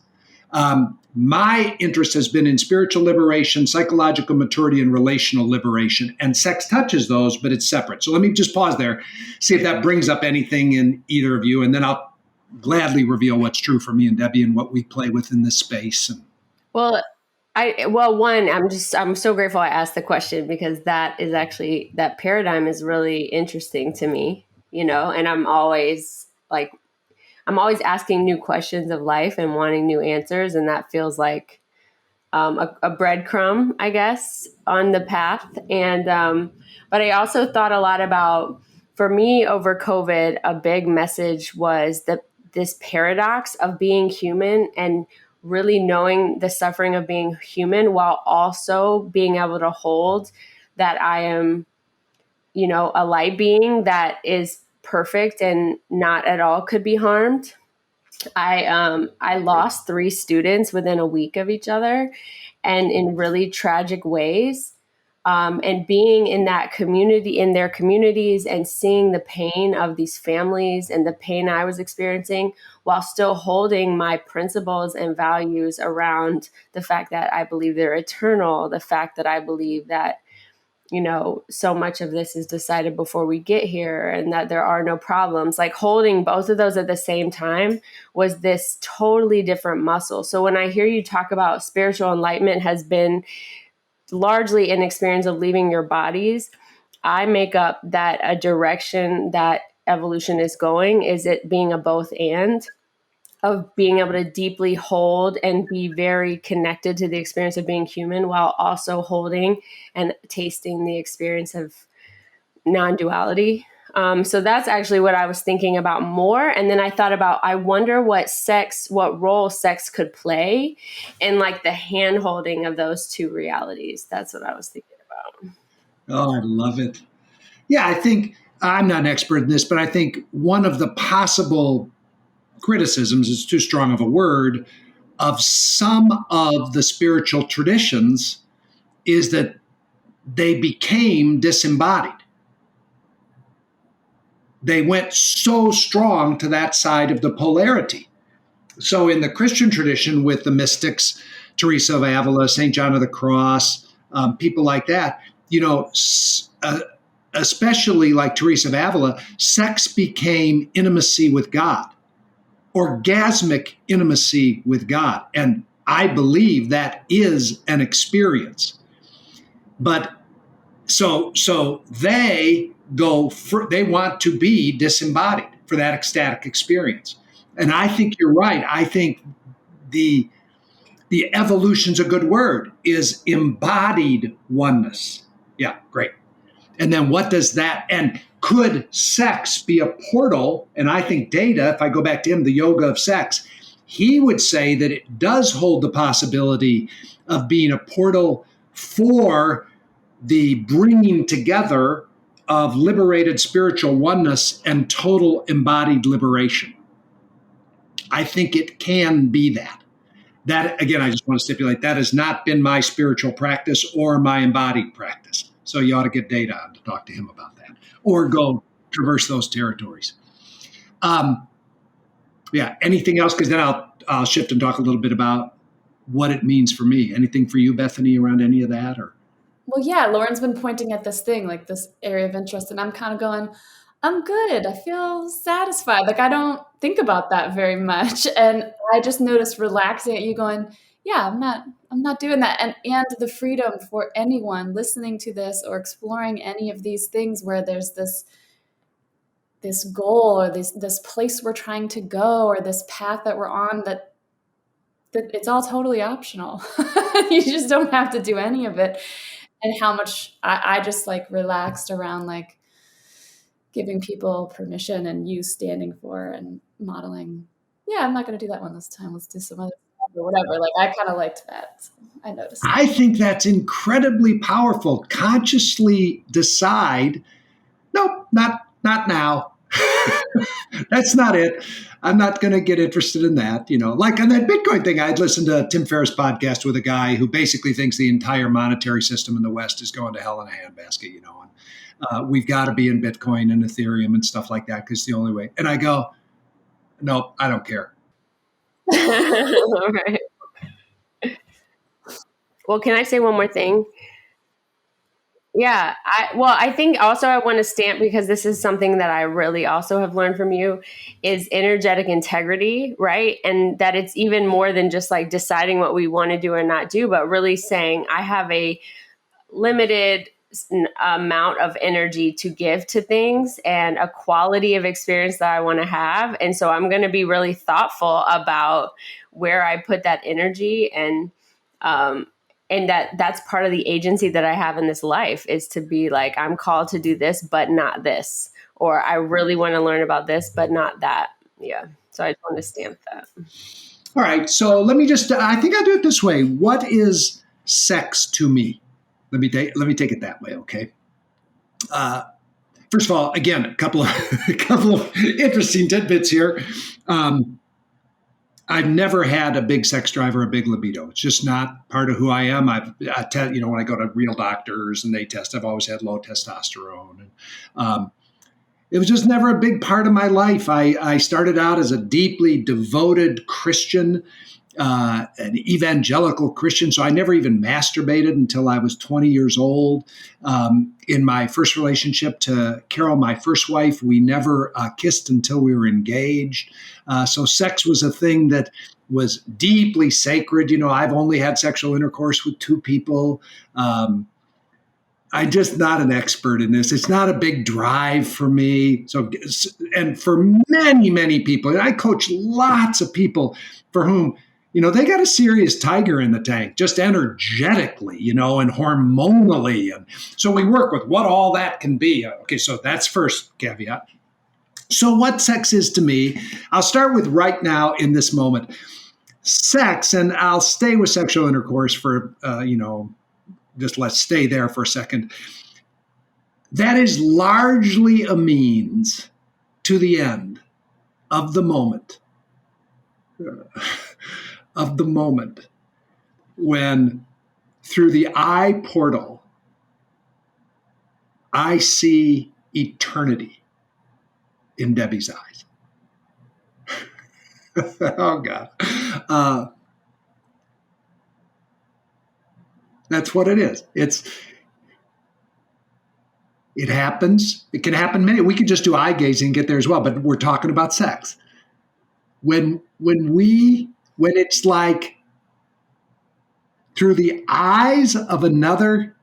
My interest has been in spiritual liberation, psychological maturity, and relational liberation. And sex touches those, but it's separate. So let me just pause there, see if that brings up anything in either of you, and then I'll gladly reveal what's true for me and Debbie and what we play with in this space. Well, I'm so grateful I asked the question because that paradigm is really interesting to me, and I'm always asking new questions of life and wanting new answers. And that feels like a breadcrumb, I guess, on the path. And but I also thought a lot about, for me over COVID, a big message was this paradox of being human and really knowing the suffering of being human while also being able to hold that I am, a light being that is perfect and not at all could be harmed. I lost 3 students within a week of each other and in really tragic ways. And being in that community, in their communities, and seeing the pain of these families and the pain I was experiencing while still holding my principles and values around the fact that I believe they're eternal, the fact that I believe that so much of this is decided before we get here and that there are no problems. Like holding both of those at the same time was this totally different muscle. So when I hear you talk about spiritual enlightenment has been largely an experience of leaving your bodies, I make up that a direction that evolution is going is it being a both and, of being able to deeply hold and be very connected to the experience of being human while also holding and tasting the experience of non-duality. So that's actually what I was thinking about more. And then I thought about, I wonder what role sex could play in like the hand holding of those two realities. That's what I was thinking about. Oh, I love it. Yeah, I think I'm not an expert in this, but I think one of the possible criticisms is too strong of a word of some of the spiritual traditions is that they became disembodied. They went so strong to that side of the polarity. So in the Christian tradition with the mystics, Teresa of Avila, St. John of the Cross, people like that, especially like Teresa of Avila, sex became intimacy with God. Orgasmic intimacy with God. And I believe that is an experience. But so they they want to be disembodied for that ecstatic experience. And I think you're right. I think the evolution's a good word, is embodied oneness. Yeah, great. And then what does that, and could sex be a portal? And I think Data, if I go back to him, the yoga of sex, he would say that it does hold the possibility of being a portal for the bringing together of liberated spiritual oneness and total embodied liberation. I think it can be that. That, again, I just want to stipulate, that has not been my spiritual practice or my embodied practice. So you ought to get Data on to talk to him about that, or go traverse those territories. Yeah, anything else? Because then I'll shift and talk a little bit about what it means for me. Anything for you, Bethany, around any of that? Or Well, yeah, Lauren's been pointing at this thing, like this area of interest, and I'm kind of going, I'm good. I feel satisfied. Like I don't think about that very much. And I just noticed relaxing at you going, yeah, I'm not doing that. And the freedom for anyone listening to this or exploring any of these things where there's this goal or this place we're trying to go or this path that we're on, that it's all totally optional. You just don't have to do any of it. And how much I just like relaxed around like giving people permission and you standing for and modeling. Yeah, I'm not going to do that one this time. Let's do some other stuff or whatever. Like I kind of liked that. So I noticed. I think that's incredibly powerful. Consciously decide, nope, not now. That's not it. I'm not going to get interested in that. Like on that Bitcoin thing, I'd listened to Tim Ferriss' podcast with a guy who basically thinks the entire monetary system in the West is going to hell in a handbasket, and we've got to be in Bitcoin and Ethereum and stuff like that because it's the only way. And I go, nope, I don't care. All right. Well, can I say one more thing? Yeah. I think also I want to stamp, because this is something that I really also have learned from you, is energetic integrity, right? And that it's even more than just like deciding what we want to do or not do, but really saying I have a limited amount of energy to give to things and a quality of experience that I want to have. And so I'm going to be really thoughtful about where I put that energy, and that's part of the agency that I have in this life, is to be like, I'm called to do this, but not this, or I really want to learn about this, but not that. Yeah. So I just want to stamp that. All right. So let me I think I'll do it this way. What is sex to me? Let me take it that way. Okay. First of all, again, a couple of interesting tidbits here. I've never had a big sex drive or a big libido. It's just not part of who I am. When I go to real doctors and they test, I've always had low testosterone. And it was just never a big part of my life. I started out as a deeply devoted Christian, an evangelical Christian. So I never even masturbated until I was 20 years old. In my first relationship to Carol, my first wife, we never kissed until we were engaged. So sex was a thing that was deeply sacred. I've only had sexual intercourse with 2 people. I'm just not an expert in this. It's not a big drive for me. So, and for many, many people, and I coach lots of people for whom, they got a serious tiger in the tank, just energetically, and hormonally. And so we work with what all that can be. Okay, so that's first caveat. So what sex is to me, I'll start with right now in this moment. Sex, and I'll stay with sexual intercourse for, just let's stay there for a second. That is largely a means to the end of the moment. When through the eye portal, I see eternity in Debbie's eyes. Oh God. That's what it is. It happens. It can happen we could just do eye gazing and get there as well, but we're talking about sex. When it's like through the eyes of another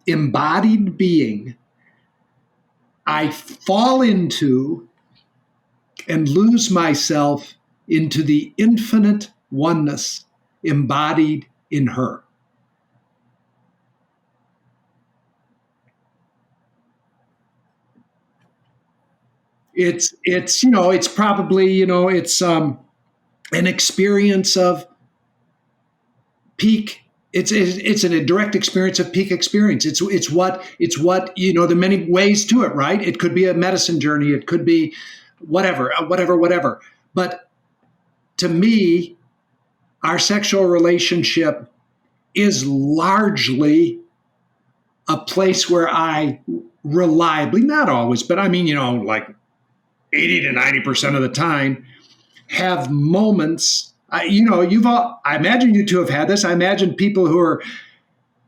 embodied being, I fall into and lose myself into the infinite oneness embodied in her. it's probably, it's an experience of peak. It's a direct experience of peak experience. It's what there are many ways to it, right? It could be a medicine journey. It could be whatever. But to me, our sexual relationship is largely a place where I reliably, not always, but I mean, like 80 to 90% of the time, have moments. I imagine you two have had this. I imagine people who are,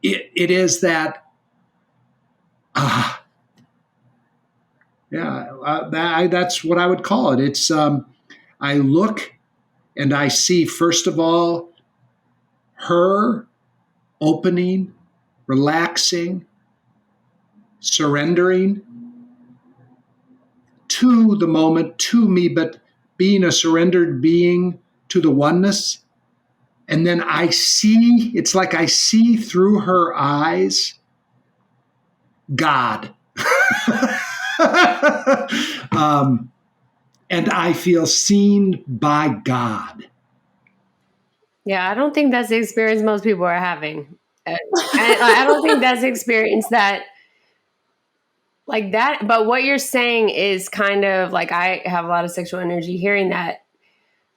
it is that, that's what I would call it. It's, I look and I see, first of all, her opening, relaxing, surrendering to the moment, to me, but being a surrendered being to the oneness. And then it's like I see through her eyes God. And I feel seen by God. Yeah, I don't think that's the experience most people are having. I don't think that's the experience that, like that. But what you're saying is kind of like, I have a lot of sexual energy hearing that.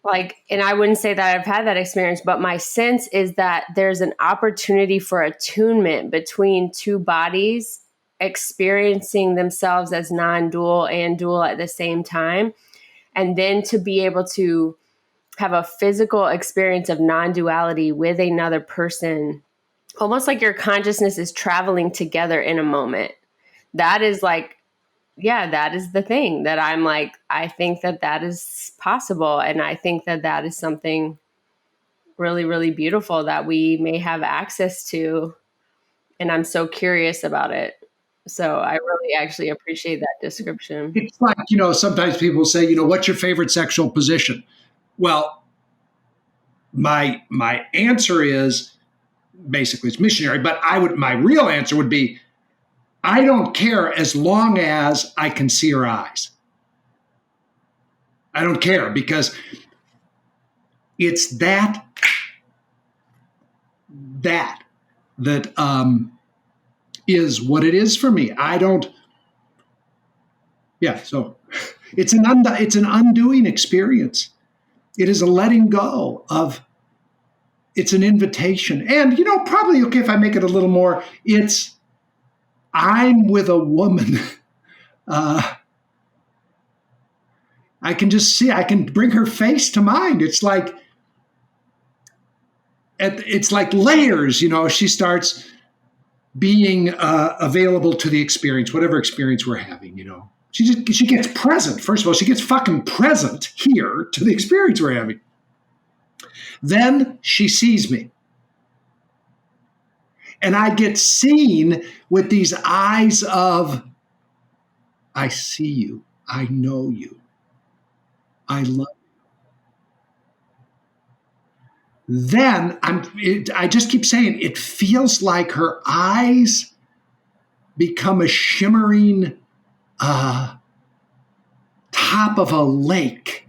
Like, and I wouldn't say that I've had that experience, but my sense is that there's an opportunity for attunement between two bodies experiencing themselves as non-dual and dual at the same time. And then to be able to have a physical experience of non-duality with another person, almost like your consciousness is traveling together in a moment. That is like, yeah, that is the thing that I'm like, I think that is possible. And I think that is something really, really beautiful that we may have access to. And I'm so curious about it. So I really actually appreciate that description. It's like, sometimes people say, what's your favorite sexual position? Well, my answer is basically it's missionary, but my real answer would be, I don't care as long as I can see her eyes. I don't care, because it's that is what it is for me. I don't. Yeah. So it's an undoing experience. It is a letting go of. It's an invitation, and probably okay if I make it a little more. It's I'm with a woman. I can just see. I can bring her face to mind. It's like layers. She starts being available to the experience, whatever experience we're having. She gets present. First of all, she gets fucking present here to the experience we're having. Then she sees me. And I get seen with these eyes of, I see you. I know you. I love you. Then I just keep saying, it feels like her eyes become a shimmering top of a lake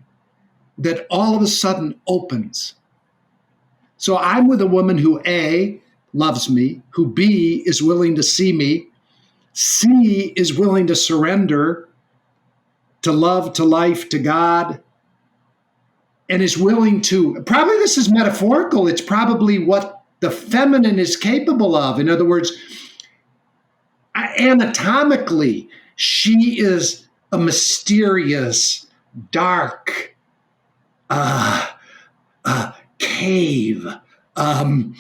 that all of a sudden opens. So I'm with a woman who A, loves me, who B, is willing to see me, C, is willing to surrender to love, to life, to God, and is willing to, probably this is metaphorical, it's probably what the feminine is capable of. In other words, anatomically, she is a mysterious, dark cave, an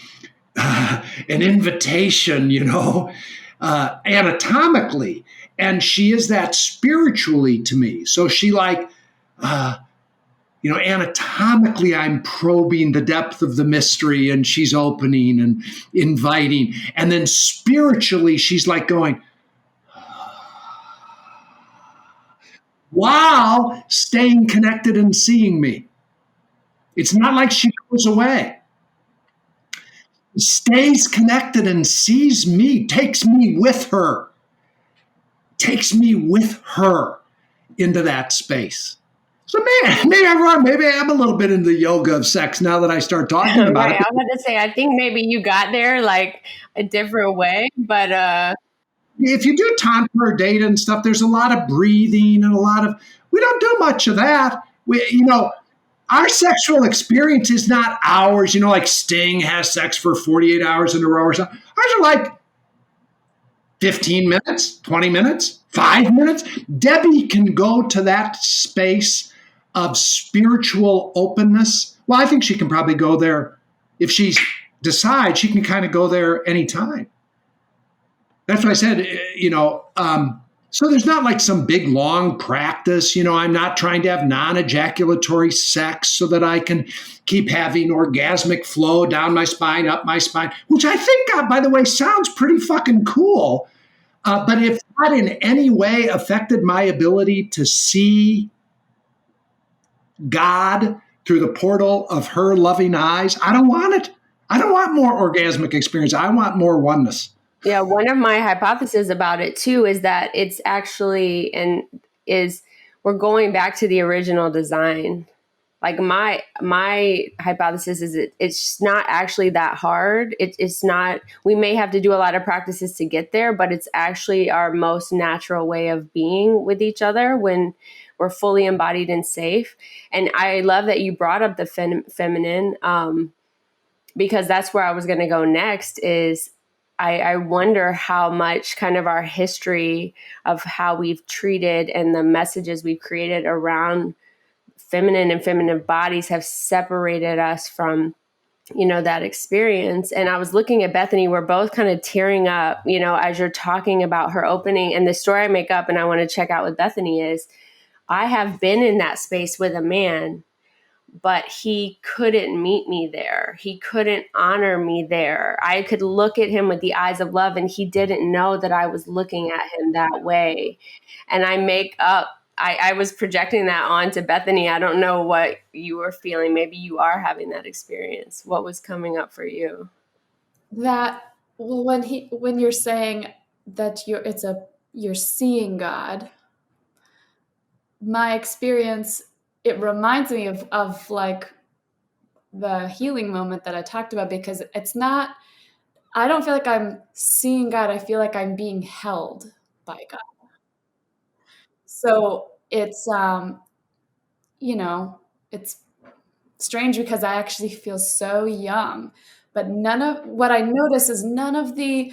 invitation, anatomically. And she is that spiritually to me. So she anatomically, I'm probing the depth of the mystery, and she's opening and inviting. And then spiritually, she's like going, while staying connected and seeing me. It's not like she goes away. Stays connected and sees me, takes me with her. into that space. So maybe I'm wrong. Maybe I am a little bit into the yoga of sex now that I start talking about Right. it. I was about to say, I think maybe you got there like a different way, but If you do Tantra or data and stuff, there's a lot of breathing and we don't do much of that. Our sexual experience is not hours, like Sting has sex for 48 hours in a row or something. Ours are like 15 minutes, 20 minutes, 5 minutes. Debbie can go to that space of spiritual openness. Well, I think she can probably go there if she decides. She can kind of go there anytime. That's what I said, so there's not like some big long practice. I'm not trying to have non-ejaculatory sex so that I can keep having orgasmic flow down my spine, up my spine, which I think, by the way, sounds pretty fucking cool. But if that in any way affected my ability to see God through the portal of her loving eyes, I don't want it. I don't want more orgasmic experience. I want more oneness. yeah, one of my hypotheses about it too is that it's actually we're going back to the original design. Like my hypothesis is it's not actually that hard. It's not. We may have to do a lot of practices to get there, but it's actually our most natural way of being with each other when we're fully embodied and safe. And I love that you brought up the feminine, because that's where I was going to go next. Is I wonder how much kind of our history of how we've treated and the messages we've created around feminine and feminine bodies have separated us from, that experience. And I was looking at Bethany, we're both kind of tearing up, as you're talking about her opening. And the story I make up and I want to check out with Bethany is I have been in that space with a man, but he couldn't meet me there. He couldn't honor me there. I could look at him with the eyes of love, and he didn't know that I was looking at him that way. And I was projecting that onto Bethany. I don't know what you were feeling. Maybe you are having that experience. What was coming up for you? When you're saying that you're seeing God, my experience, it reminds me of like the healing moment that I talked about, because I don't feel like I'm seeing God. I feel like I'm being held by God. So it's, it's strange because I actually feel so young, but what I notice is none of the,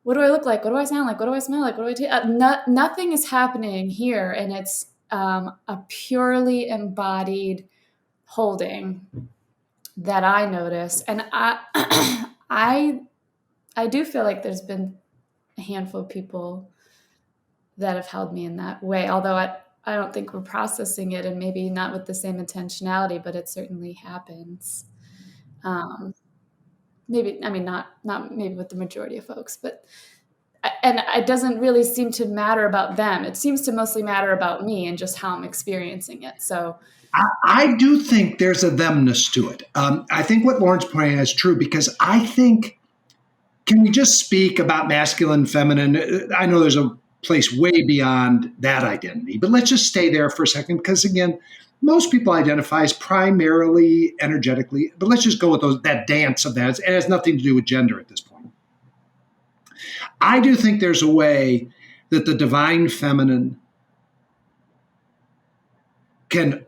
what do I look like? What do I sound like? What do I smell like? What do I do? Nothing is happening here. And it's a purely embodied holding that I notice. And I do feel like there's been a handful of people that have held me in that way, although I don't think we're processing it, and maybe not with the same intentionality, but it certainly happens. Not maybe with the majority of folks, but and it doesn't really seem to matter about them. It seems to mostly matter about me and just how I'm experiencing it. So I do think there's a themness to it. I think what Lauren's pointing out is true, because I think, can we just speak about masculine, feminine? I know there's a place way beyond that identity, but let's just stay there for a second, because again, most people identify as primarily energetically, but let's just go with that dance of that. It has nothing to do with gender at this point. I do think there's a way that the divine feminine can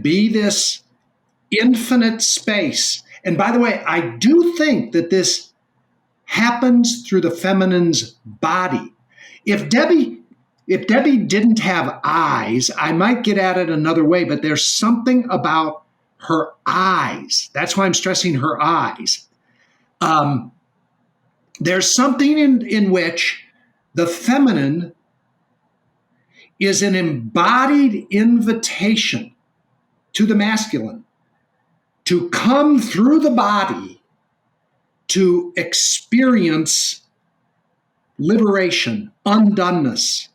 be this infinite space. And by the way, I do think that this happens through the feminine's body. If Debbie didn't have eyes, I might get at it another way, but there's something about her eyes. That's why I'm stressing her eyes. There's something in which the feminine is an embodied invitation to the masculine to come through the body to experience liberation, undoneness,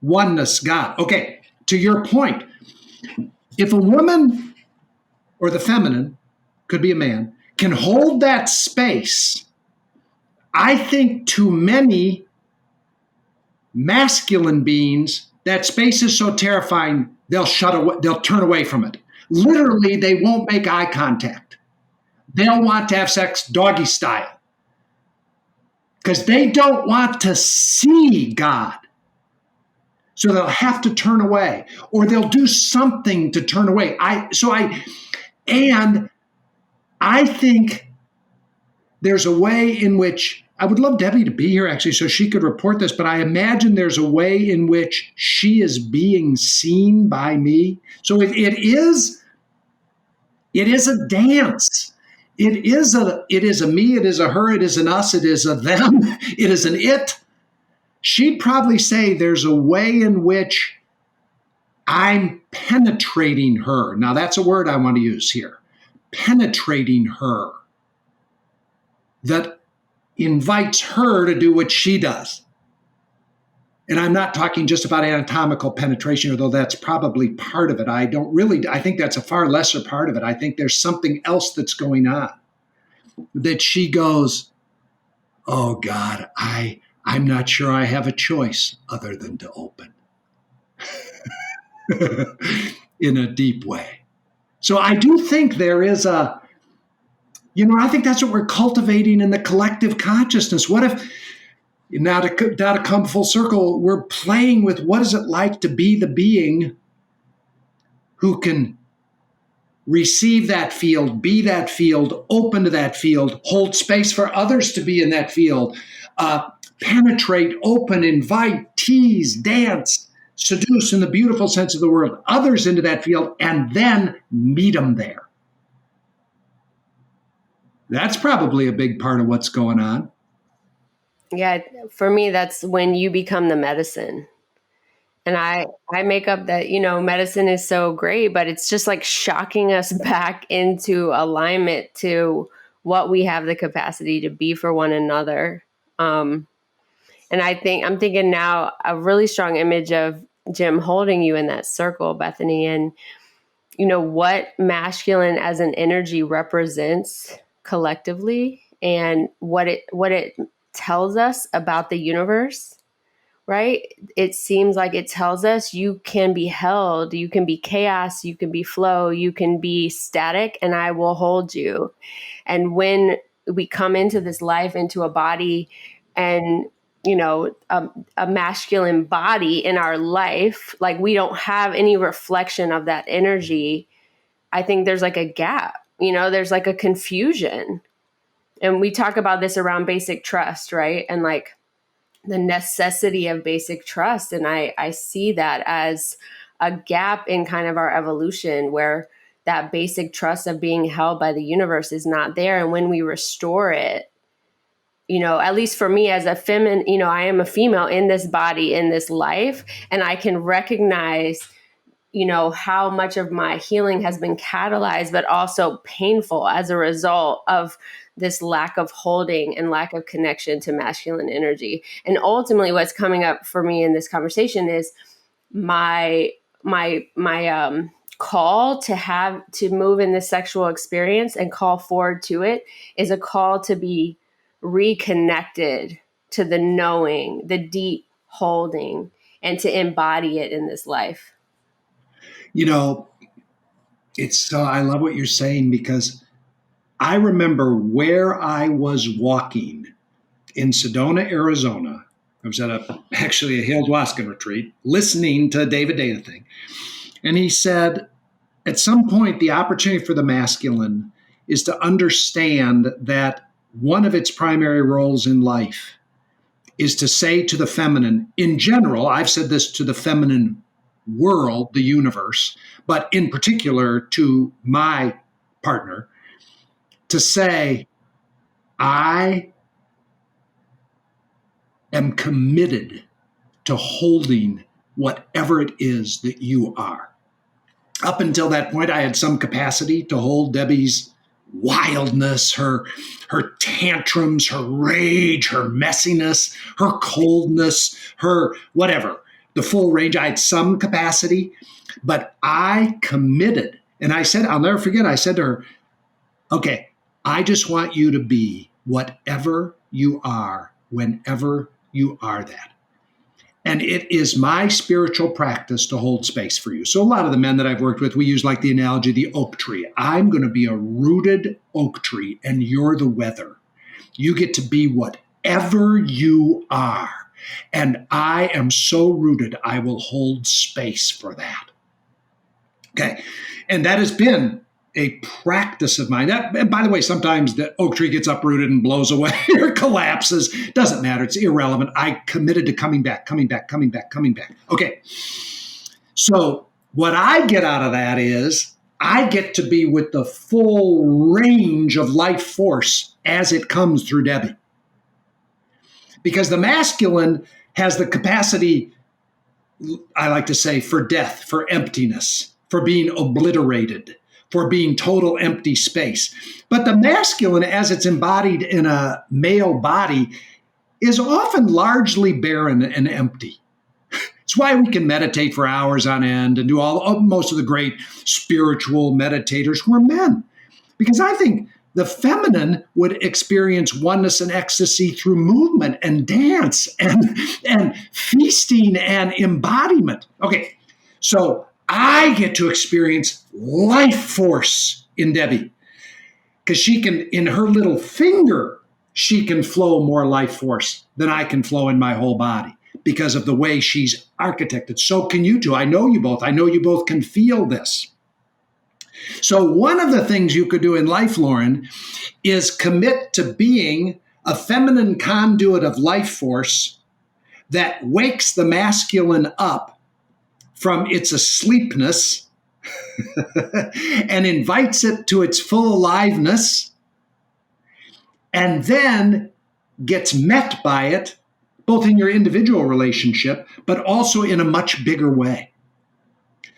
oneness, God. Okay, to your point, if a woman, or the feminine, could be a man, can hold that space, I think to many masculine beings, that space is so terrifying, they'll turn away from it. Literally, they won't make eye contact. They'll want to have sex doggy style because they don't want to see God. So they'll have to turn away, or they'll do something to turn away. I think there's a way in which I would love Debbie to be here actually so she could report this, but I imagine there's a way in which she is being seen by me. So it is a dance. It is a me, it is a her, it is an us, it is a them, it is an it. She'd probably say there's a way in which I'm penetrating her. Now that's a word I want to use here. Penetrating her. That invites her to do what she does. And I'm not talking just about anatomical penetration, although that's probably part of it. I think that's a far lesser part of it. I think there's something else that's going on. That she goes, oh God, I'm not sure I have a choice other than to open. In a deep way. So I do think there is I think that's what we're cultivating in the collective consciousness. What if, now to come full circle, we're playing with what is it like to be the being who can receive that field, be that field, open to that field, hold space for others to be in that field, penetrate, open, invite, tease, dance, seduce in the beautiful sense of the word, others into that field, and then meet them there. That's probably a big part of what's going on. Yeah, for me, that's when you become the medicine. And I make up that, medicine is so great, but it's just like shocking us back into alignment to what we have the capacity to be for one another. And I'm thinking now a really strong image of Jim holding you in that circle, Bethany, and what masculine as an energy represents collectively and what it tells us about the universe, right? It seems like it tells us you can be held, you can be chaos, you can be flow, you can be static, and I will hold you. And when we come into this life, into a body and a masculine body in our life, like we don't have any reflection of that energy, I think there's like a gap, there's like a confusion. And we talk about this around basic trust, right? And like the necessity of basic trust. And I see that as a gap in kind of our evolution where that basic trust of being held by the universe is not there. And when we restore it, at least for me as a feminine, I am a female in this body, in this life, and I can recognize, how much of my healing has been catalyzed, but also painful as a result of this lack of holding and lack of connection to masculine energy. And ultimately what's coming up for me in this conversation is my call to move in this sexual experience and call forward to it is a call to be reconnected to the knowing, the deep holding, and to embody it in this life. I love what you're saying because I remember where I was walking in Sedona, Arizona. I was at actually a Ayahuasca retreat, listening to David Dana thing. And he said, at some point, the opportunity for the masculine is to understand that one of its primary roles in life is to say to the feminine, in general, I've said this to the feminine world, the universe, but in particular to my partner, to say, I am committed to holding whatever it is that you are. Up until that point, I had some capacity to hold Debbie's wildness, her tantrums, her rage, her messiness, her coldness, her whatever, the full range. I had some capacity, but I committed. And I said, I'll never forget, I said to her, okay, I just want you to be whatever you are whenever you are that. And it is my spiritual practice to hold space for you. So a lot of the men that I've worked with, we use like the analogy of the oak tree. I'm going to be a rooted oak tree and you're the weather. You get to be whatever you are. And I am so rooted, I will hold space for that. Okay. And that has been a practice of mine. And by the way, sometimes the oak tree gets uprooted and blows away or collapses. Doesn't matter. It's irrelevant. I committed to coming back. Okay. So what I get out of that is I get to be with the full range of life force as it comes through Debbie. Because the masculine has the capacity, I like to say, for death, for emptiness, for being obliterated, for being total empty space. But the masculine, as it's embodied in a male body, is often largely barren and empty. It's why we can meditate for hours on end and do most of the great spiritual meditators who are men. Because I think the feminine would experience oneness and ecstasy through movement and dance and feasting and embodiment. Okay, so I get to experience life force in Debbie because she can, in her little finger, she can flow more life force than I can flow in my whole body because of the way she's architected. So can you two. I know you both. I know you both can feel this. So one of the things you could do in life, Lauren, is commit to being a feminine conduit of life force that wakes the masculine up from its asleepness and invites it to its full aliveness and then gets met by it, both in your individual relationship, but also in a much bigger way.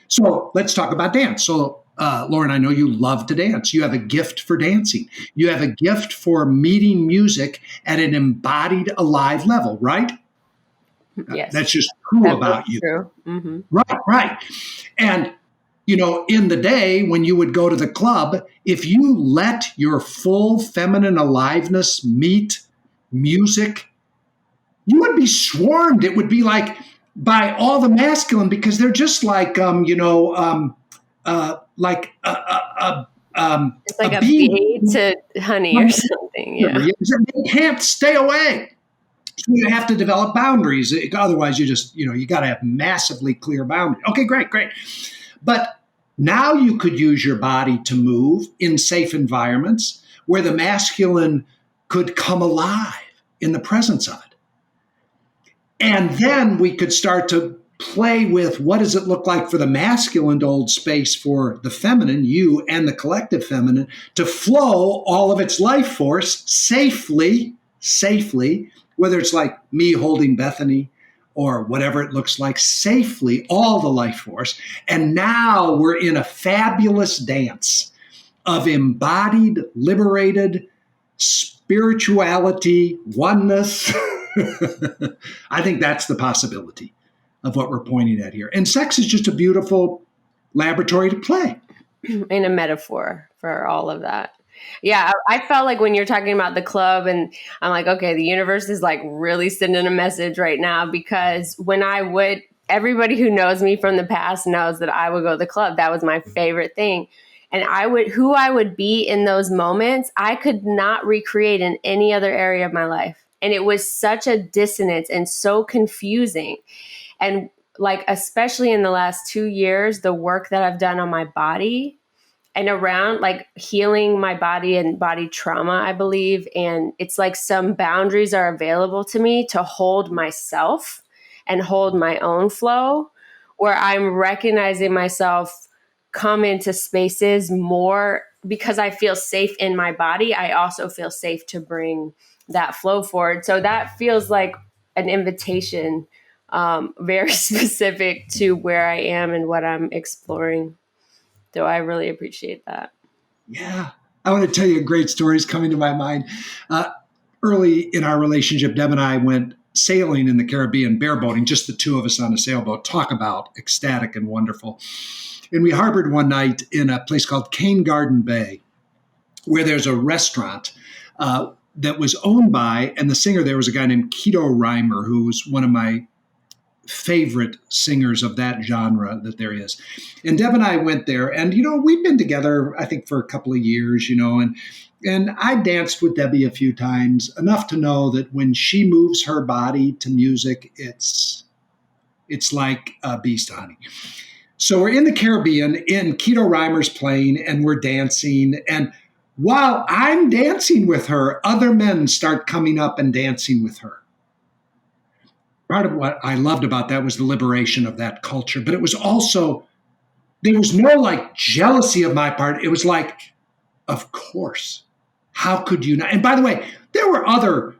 So let's talk about dance. So Lauren, I know you love to dance. You have a gift for dancing. You have a gift for meeting music at an embodied, alive level, right? Yes. That's just true about you. True. Mm-hmm. Right. And, in the day when you would go to the club, if you let your full feminine aliveness meet music, you would be swarmed. It would be like by all the masculine because they're just like, it's like a bee bee to honey or something. Yeah. They can't stay away. So you have to develop boundaries. Otherwise, you got to have massively clear boundaries. Okay, great. But now you could use your body to move in safe environments where the masculine could come alive in the presence of it. And then we could start to play with what does it look like for the masculine to hold space for the feminine, you and the collective feminine, to flow all of its life force safely, whether it's like me holding Bethany or whatever it looks like, safely, all the life force. And now we're in a fabulous dance of embodied, liberated spirituality, oneness. I think that's the possibility of what we're pointing at here. And sex is just a beautiful laboratory to play. And a metaphor for all of that. Yeah, I felt like when you're talking about the club, and I'm like, okay, the universe is like really sending a message right now, because when everybody who knows me from the past knows that I would go to the club. That was my favorite thing. And who I would be in those moments, I could not recreate in any other area of my life. And it was such a dissonance and so confusing. And like, especially in the last 2 years, the work that I've done on my body and around like healing my body and body trauma, I believe. And it's like some boundaries are available to me to hold myself and hold my own flow, where I'm recognizing myself come into spaces more because I feel safe in my body. I also feel safe to bring that flow forward. So that feels like an invitation, very specific to where I am and what I'm exploring. So I really appreciate that. Yeah. I want to tell you a great story is coming to my mind. Early in our relationship, Deb and I went sailing in the Caribbean, bareboating, just the two of us on a sailboat. Talk about ecstatic and wonderful. And we harbored one night in a place called Cane Garden Bay, where there's a restaurant that was owned by, and the singer there was a guy named Keto Reimer, who was one of my favorite singers of that genre that there is. And Deb and I went there, and we've been together, I think, for a couple of years, and I danced with Debbie a few times, enough to know that when she moves her body to music, it's like a beast of honey. So we're in the Caribbean, in Keto Reimer's playing, and we're dancing. And while I'm dancing with her, other men start coming up and dancing with her. Part of what I loved about that was the liberation of that culture. But it was also, there was no like jealousy of my part. It was like, of course, how could you not? And by the way, there were other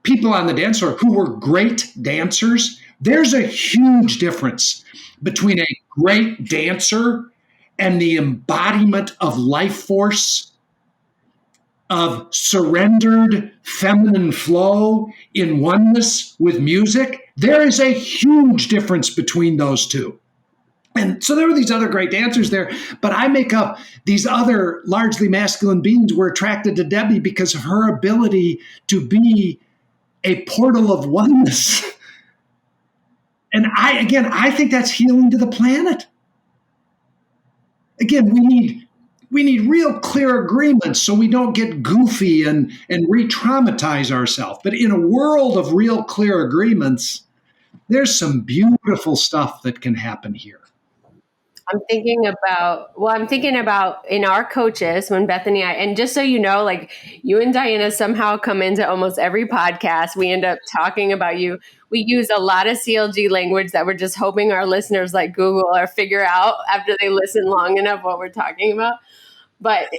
people on the dance floor who were great dancers. There's a huge difference between a great dancer and the embodiment of life force, of surrendered feminine flow in oneness with music. There is a huge difference between those two. And so there were these other great dancers there, but I make up these other largely masculine beings were attracted to Debbie because of her ability to be a portal of oneness. And I think that's healing to the planet. Again, we need real clear agreements so we don't get goofy and re-traumatize ourselves. But in a world of real clear agreements, there's some beautiful stuff that can happen here. I'm thinking about in our coaches when Bethany and I, and just so you know, like you and Diana somehow come into almost every podcast. We end up talking about you. We use a lot of CLG language that we're just hoping our listeners like Google or figure out after they listen long enough what we're talking about. But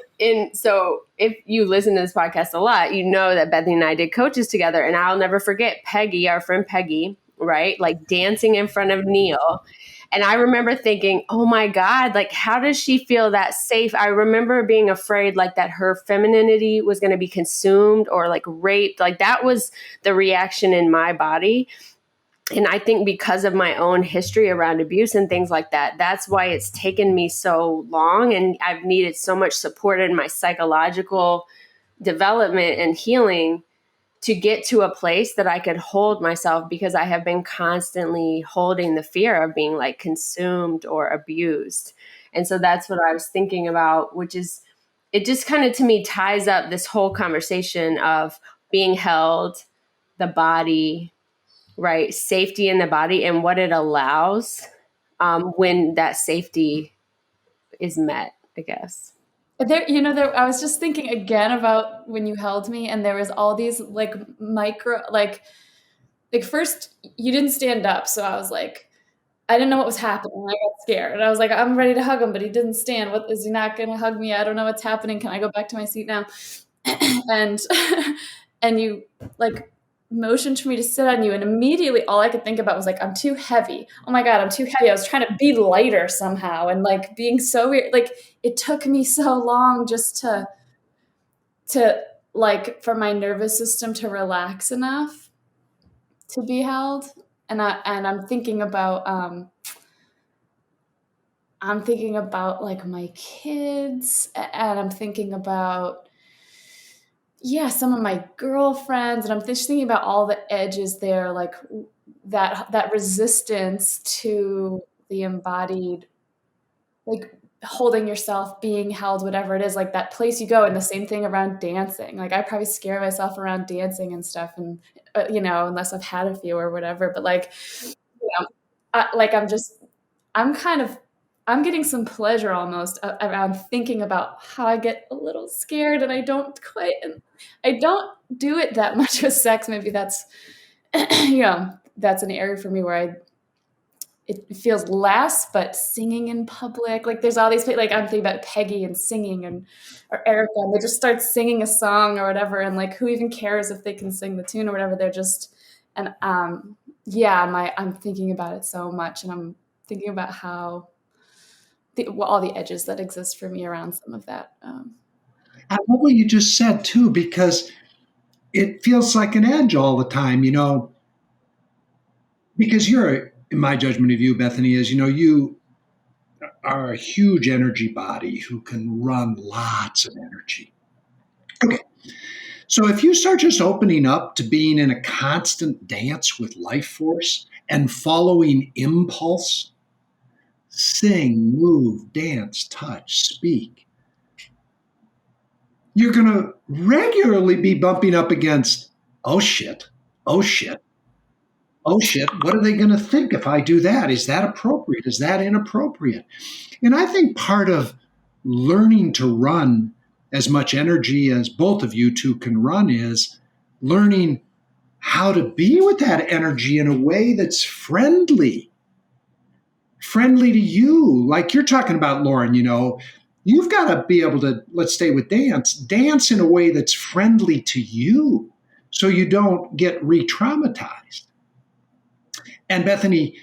so if you listen to this podcast a lot, you know that Bethany and I did coaches together, and I'll never forget Peggy, our friend Peggy, right? Like dancing in front of Neil. And I remember thinking, oh my God, like, how does she feel that safe? I remember being afraid like that her femininity was going to be consumed or like raped. Like that was the reaction in my body. And I think because of my own history around abuse and things like that, that's why it's taken me so long. And I've needed so much support in my psychological development and healing to get to a place that I could hold myself, because I have been constantly holding the fear of being like consumed or abused. And so that's what I was thinking about, which is, it just kind of to me ties up this whole conversation of being held, the body, right? Safety in the body and what it allows when that safety is met, I guess. I was just thinking again about when you held me, and there was all these like micro, like first you didn't stand up, so I was like, I didn't know what was happening. I got scared, and I was like, I'm ready to hug him, but he didn't stand. What, is he not going to hug me? I don't know what's happening. Can I go back to my seat now? and you like motioned for me to sit on you, and immediately all I could think about was like, I'm too heavy. Oh my God, I'm too heavy. I was trying to be lighter somehow, and like being so weird. Like it took me so long just to like for my nervous system to relax enough to be held. And I'm thinking about like my kids, and I'm thinking about some of my girlfriends, and I'm just thinking about all the edges there, like that resistance to the embodied, like holding yourself, being held, whatever it is, like that place you go. And the same thing around dancing. Like I probably scare myself around dancing and stuff, and unless I've had a few or whatever. But like, I'm getting some pleasure almost around thinking about how I get a little scared, and I don't do it that much with sex. Maybe that's, that's an area for me where it feels less, but singing in public, like there's all these, like I'm thinking about Peggy and singing or Erica, and they just start singing a song or whatever. And like, who even cares if they can sing the tune or whatever? They're just, and I'm thinking about it so much, and I'm thinking about how all the edges that exist for me around some of that. I love what you just said too, because it feels like an edge all the time, because you're, in my judgment of you, Bethany, is, you are a huge energy body who can run lots of energy. Okay. So if you start just opening up to being in a constant dance with life force, and following impulse, sing, move, dance, touch, speak, you're going to regularly be bumping up against, oh shit, oh shit, oh shit, what are they going to think if I do that? Is that appropriate? Is that inappropriate? And I think part of learning to run as much energy as both of you two can run is learning how to be with that energy in a way that's friendly to you. Like you're talking about, Lauren, you've got to be able to, let's stay with dance in a way that's friendly to you so you don't get re-traumatized. And Bethany,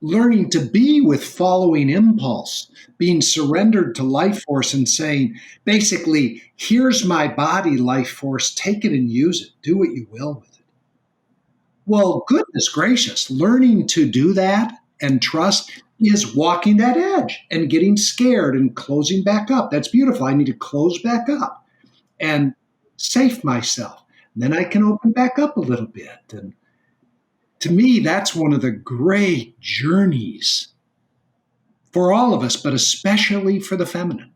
learning to be with following impulse, being surrendered to life force and saying, basically, here's my body, life force, take it and use it. Do what you will with it. Well, goodness gracious, learning to do that and trust is walking that edge and getting scared and closing back up. That's beautiful. I need to close back up and safe myself. And then I can open back up a little bit. And to me, that's one of the great journeys for all of us, but especially for the feminine.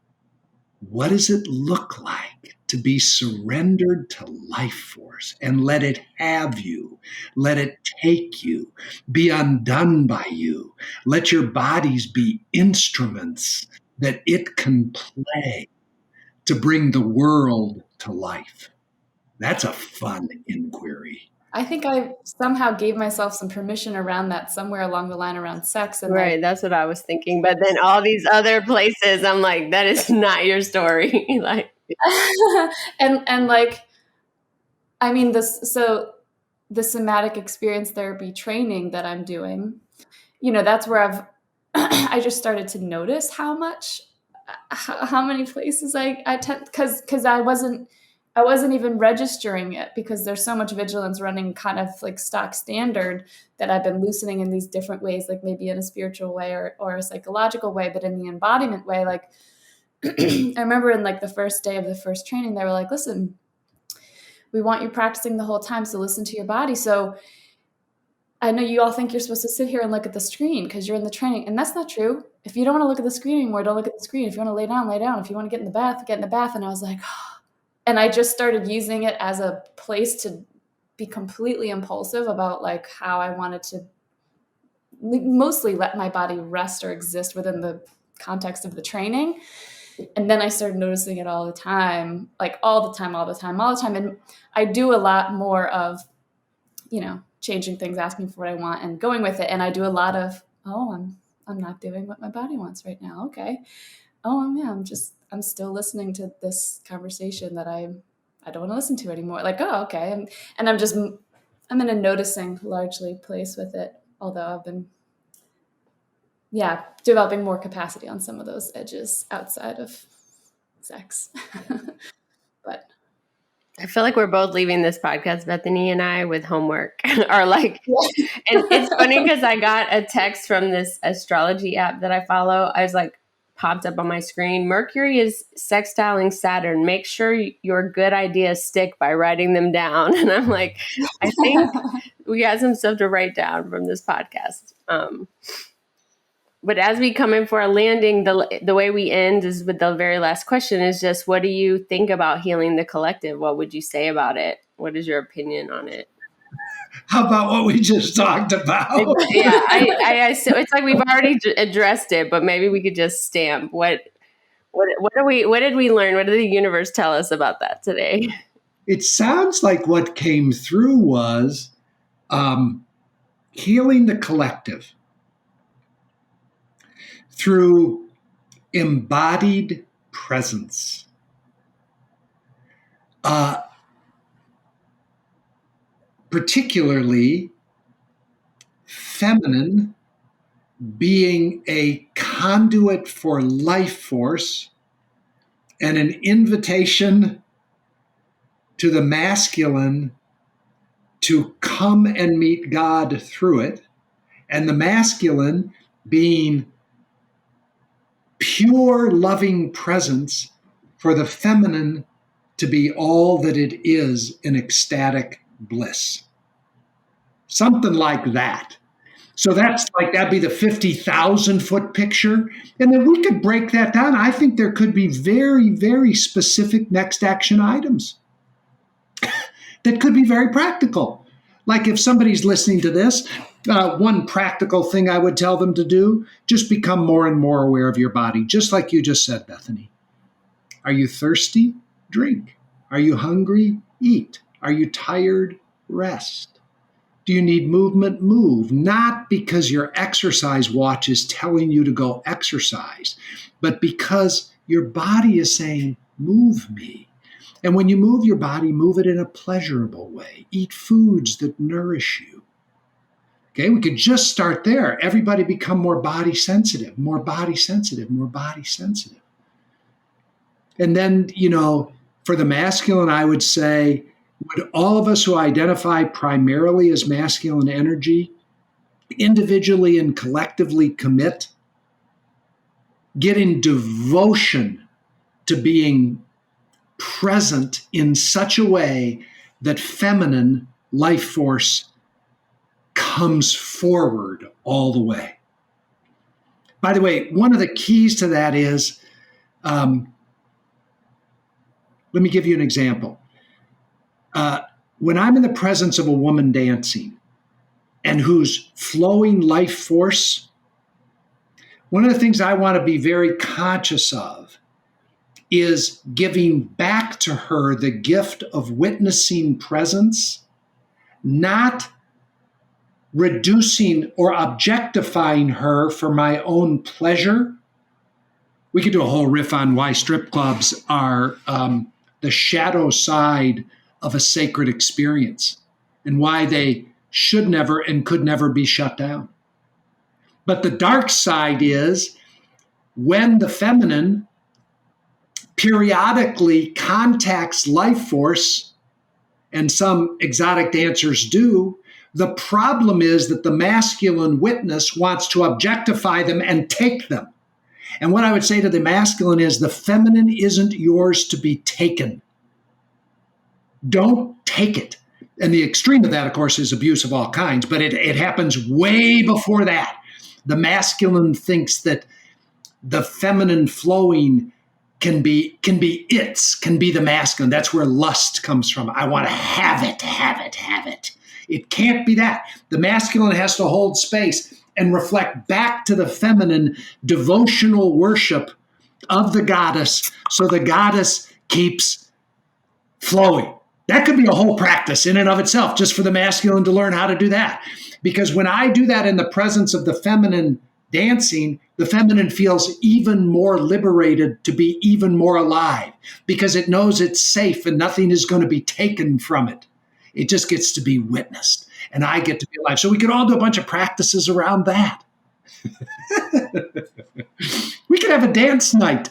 What does it look like to be surrendered to life force and let it have you, let it take you, be undone by you, let your bodies be instruments that it can play to bring the world to life? That's a fun inquiry. I think I somehow gave myself some permission around that somewhere along the line around sex. And right. That's what I was thinking. But then all these other places, I'm like, that is not your story. Like, and like, I mean, so the somatic experience therapy training that I'm doing, that's where I just started to notice how many places I tend, because I wasn't even registering it, because there's so much vigilance running kind of like stock standard that I've been loosening in these different ways, like maybe in a spiritual way or a psychological way, but in the embodiment way, like I remember in like the first day of the first training, they were like, listen, we want you practicing the whole time, so listen to your body. So I know you all think you're supposed to sit here and look at the screen because you're in the training, and that's not true. If you don't want to look at the screen anymore, don't look at the screen. If you want to lay down, lay down. If you want to get in the bath, get in the bath. And I was like, and I just started using it as a place to be completely impulsive about like how I wanted to mostly let my body rest or exist within the context of the training. And then I started noticing it all the time, like all the time. And I do a lot more of, changing things, asking for what I want and going with it. And I do a lot of, I'm not doing what my body wants right now. Okay. I'm still listening to this conversation that I don't want to listen to anymore. Like, okay. And I'm in a noticing largely place with it. Although I've been, developing more capacity on some of those edges outside of sex. But I feel like we're both leaving this podcast, Bethany and I, with homework or like, and it's funny because I got a text from this astrology app that I follow. I was like, popped up on my screen. Mercury is sextiling Saturn. Make sure your good ideas stick by writing them down. And I'm like, I think we got some stuff to write down from this podcast. But as we come in for a landing, the way we end is with the very last question is just, what do you think about healing the collective? What would you say about it? What is your opinion on it? How about what we just talked about? Yeah, so it's like we've already addressed it, but maybe we could just stamp what did we learn? What did the universe tell us about that today? It sounds like what came through was healing the collective through embodied presence. Particularly feminine being a conduit for life force and an invitation to the masculine to come and meet God through it, and the masculine being pure loving presence for the feminine to be all that it is in ecstatic bliss. Something like that. So that'd be the 50,000 foot picture. And then we could break that down. I think there could be very, very specific next action items that could be very practical. Like if somebody's listening to this, one practical thing I would tell them to do, just become more and more aware of your body, just like you just said, Bethany. Are you thirsty? Drink. Are you hungry? Eat. Are you tired? Rest. Do you need movement? Move. Not because your exercise watch is telling you to go exercise, but because your body is saying, move me. And when you move your body, move it in a pleasurable way. Eat foods that nourish you. Okay, we could just start there. Everybody become more body sensitive, more body sensitive, more body sensitive. And then, for the masculine, I would say, would all of us who identify primarily as masculine energy individually and collectively commit, get in devotion to being present in such a way that feminine life force comes forward all the way? By the way, one of the keys to that is, let me give you an example. When I'm in the presence of a woman dancing and whose flowing life force, one of the things I want to be very conscious of is giving back to her the gift of witnessing presence, not reducing or objectifying her for my own pleasure. We could do a whole riff on why strip clubs are the shadow side of a sacred experience and why they should never and could never be shut down. But the dark side is when the feminine periodically contacts life force, and some exotic dancers do, the problem is that the masculine witness wants to objectify them and take them. And what I would say to the masculine is the feminine isn't yours to be taken. Don't take it. And the extreme of that, of course, is abuse of all kinds, but it happens way before that. The masculine thinks that the feminine flowing can be the masculine. That's where lust comes from. I want to have it, have it, have it. It can't be that. The masculine has to hold space and reflect back to the feminine devotional worship of the goddess so the goddess keeps flowing. That could be a whole practice in and of itself, just for the masculine to learn how to do that. Because when I do that in the presence of the feminine dancing, the feminine feels even more liberated to be even more alive because it knows it's safe and nothing is going to be taken from it. It just gets to be witnessed and I get to be alive. So we could all do a bunch of practices around that. We could have a dance night,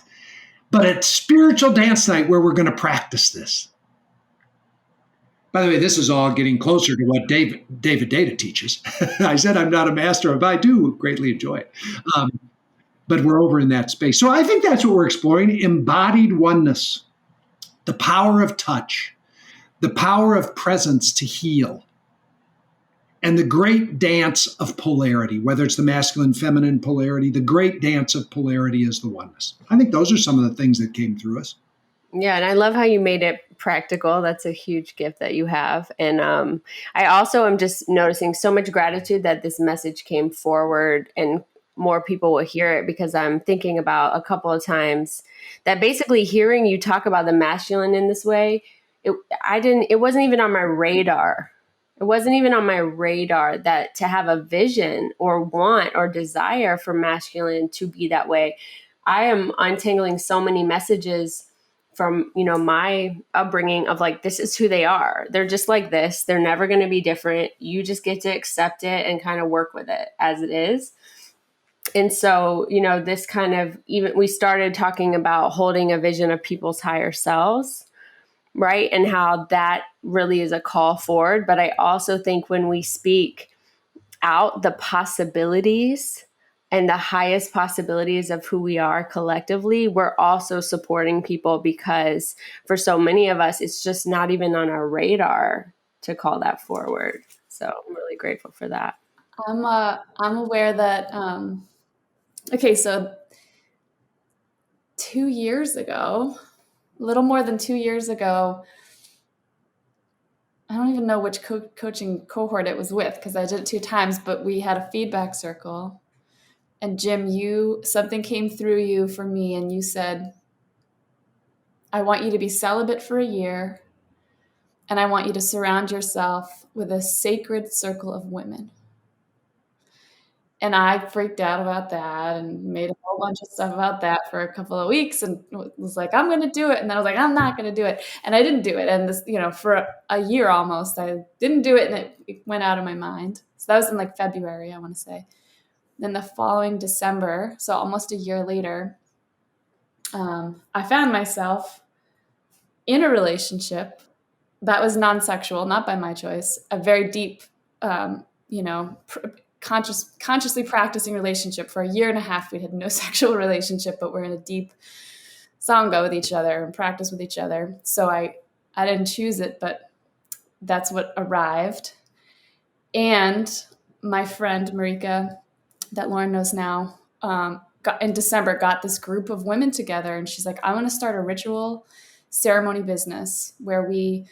but a spiritual dance night where we're going to practice this. By the way, this is all getting closer to what David Data teaches. I said I'm not a master, but I do greatly enjoy it. But we're over in that space. So I think that's what we're exploring, embodied oneness, the power of touch, the power of presence to heal, and the great dance of polarity, whether it's the masculine, feminine polarity, the great dance of polarity is the oneness. I think those are some of the things that came through us. Yeah, and I love how you made it practical. That's a huge gift that you have. And I also am just noticing so much gratitude that this message came forward and more people will hear it, because I'm thinking about a couple of times that basically hearing you talk about the masculine in this way, it wasn't even on my radar. It wasn't even on my radar that to have a vision or want or desire for masculine to be that way. I am untangling so many messages from, my upbringing of like, this is who they are. They're just like this. They're never going to be different. You just get to accept it and kind of work with it as it is. And so, this kind of, even we started talking about holding a vision of people's higher selves, right? And how that really is a call forward. But I also think when we speak out the possibilities and the highest possibilities of who we are collectively, we're also supporting people, because for so many of us, it's just not even on our radar to call that forward. So I'm really grateful for that. I'm aware that, okay, so 2 years ago, a little more than 2 years ago, I don't even know which coaching cohort it was with because I did it 2 times, but we had a feedback circle. And Jim, something came through you for me, and you said, I want you to be celibate for a year, and I want you to surround yourself with a sacred circle of women. And I freaked out about that and made a whole bunch of stuff about that for a couple of weeks and was like, I'm going to do it. And then I was like, I'm not going to do it. And I didn't do it. And this, for a year almost, I didn't do it, and it went out of my mind. So that was in like February, I want to say. Then the following December, so almost a year later, I found myself in a relationship that was non-sexual, not by my choice, a very deep, consciously practicing relationship. For a year and a half, we had no sexual relationship, but we're in a deep sangha with each other and practice with each other. So I didn't choose it, but that's what arrived. And my friend Marika, that Lauren knows now, in December got this group of women together, and she's like, I want to start a ritual ceremony business where we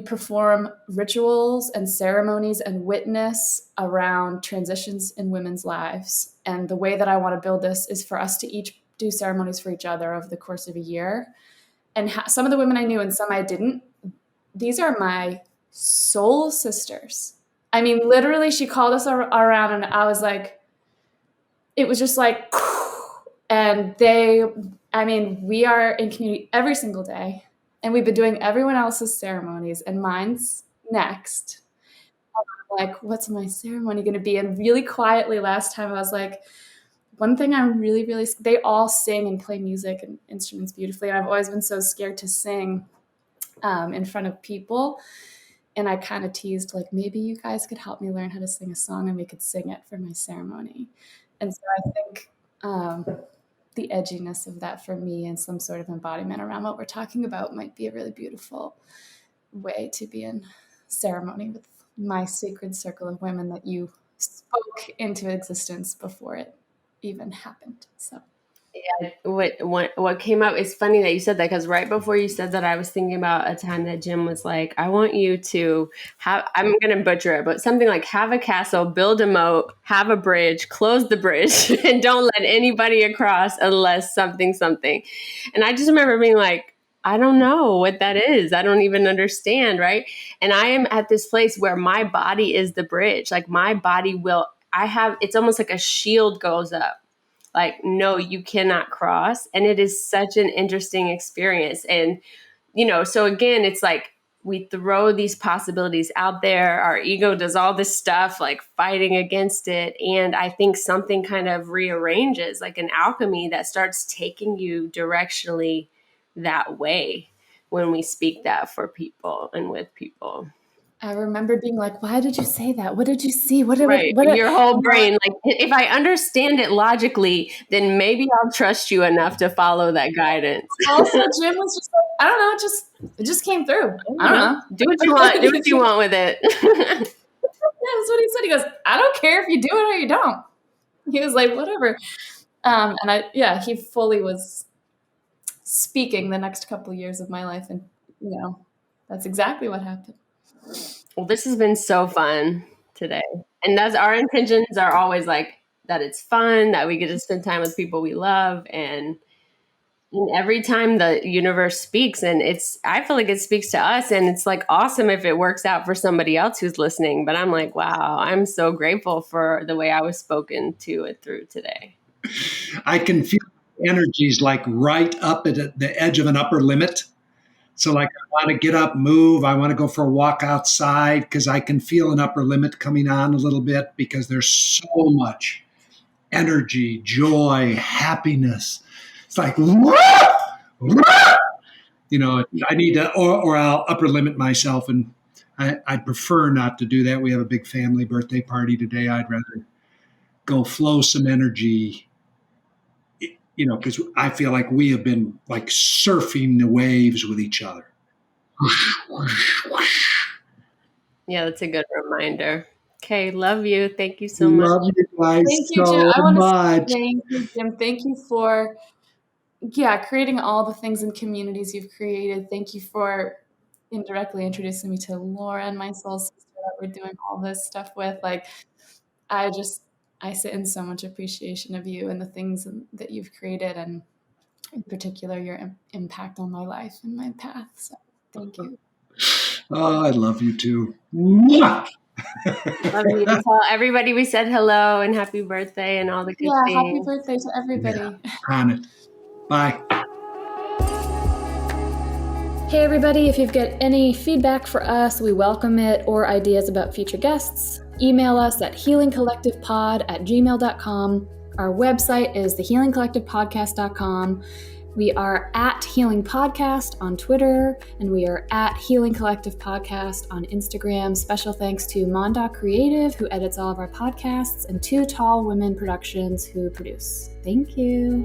perform rituals and ceremonies and witness around transitions in women's lives. And the way that I want to build this is for us to each do ceremonies for each other over the course of a year. And some of the women I knew and some I didn't, these are my soul sisters. I mean, literally, she called us around, and I was like, it was just like, and we are in community every single day, and we've been doing everyone else's ceremonies, and mine's next. I'm like, what's my ceremony going to be? And really quietly last time I was like, one thing I'm really, really, they all sing and play music and instruments beautifully. And I've always been so scared to sing in front of people. And I kind of teased, like, maybe you guys could help me learn how to sing a song and we could sing it for my ceremony. And so I think the edginess of that for me and some sort of embodiment around what we're talking about might be a really beautiful way to be in ceremony with my sacred circle of women that you spoke into existence before it even happened. So. Yeah, what came up, it's funny that you said that, because right before you said that, I was thinking about a time that Jim was like, I want you to have, I'm going to butcher it, but something like have a castle, build a moat, have a bridge, close the bridge, and don't let anybody across unless something. And I just remember being like, I don't know what that is. I don't even understand, right? And I am at this place where my body is the bridge. Like my body it's almost like a shield goes up. Like, no, you cannot cross. And it is such an interesting experience. And, so again, it's like we throw these possibilities out there. Our ego does all this stuff, like fighting against it. And I think something kind of rearranges, like an alchemy that starts taking you directionally that way when we speak that for people and with people. I remember being like, why did you say that? What did you see? Your whole brain, like, if I understand it logically, then maybe I'll trust you enough to follow that guidance. Also, Jim was just like, I don't know, it just came through. I don't know. Do what you want. Do what you want with it. Yeah, that's what he said. He goes, I don't care if you do it or you don't. He was like, whatever. He fully was speaking the next couple of years of my life. And, that's exactly what happened. Well, this has been so fun today. And that's our intentions are always like that it's fun, that we get to spend time with people we love. And every time the universe speaks, and I feel like it speaks to us, and it's like awesome if it works out for somebody else who's listening. But I'm like, wow, I'm so grateful for the way I was spoken to it through today. I can feel energies like right up at the edge of an upper limit. So like I want to get up, move. I want to go for a walk outside because I can feel an upper limit coming on a little bit because there's so much energy, joy, happiness. It's like, wah! Wah! I need to, or I'll upper limit myself. And I'd prefer not to do that. We have a big family birthday party today. I'd rather go flow some energy, because I feel like we have been like surfing the waves with each other. Yeah, that's a good reminder. Okay, love you. Thank you so much. Love you guys Thank you, Jim. so I want to much. say thank you, Jim. Thank you for creating all the things and communities you've created. Thank you for indirectly introducing me to Lauren, my soul sister that we're doing all this stuff with. Like, I sit in so much appreciation of you and the things that you've created, and in particular, your impact on my life and my path. So thank you. Oh, I love you too. Mwah! Love you. Tell everybody we said hello and happy birthday and all the good Yeah, happy things. birthday to everybody. Yeah, on it. Bye. Hey everybody, if you've got any feedback for us, we welcome it, or ideas about future guests, email us at healingcollectivepod@gmail.com. Our website is thehealingcollectivepodcast.com. We are at Healing Podcast on Twitter, and we are at Healing Collective Podcast on Instagram. Special thanks to Monda Creative, who edits all of our podcasts, and Two Tall Women Productions, who produce. Thank you.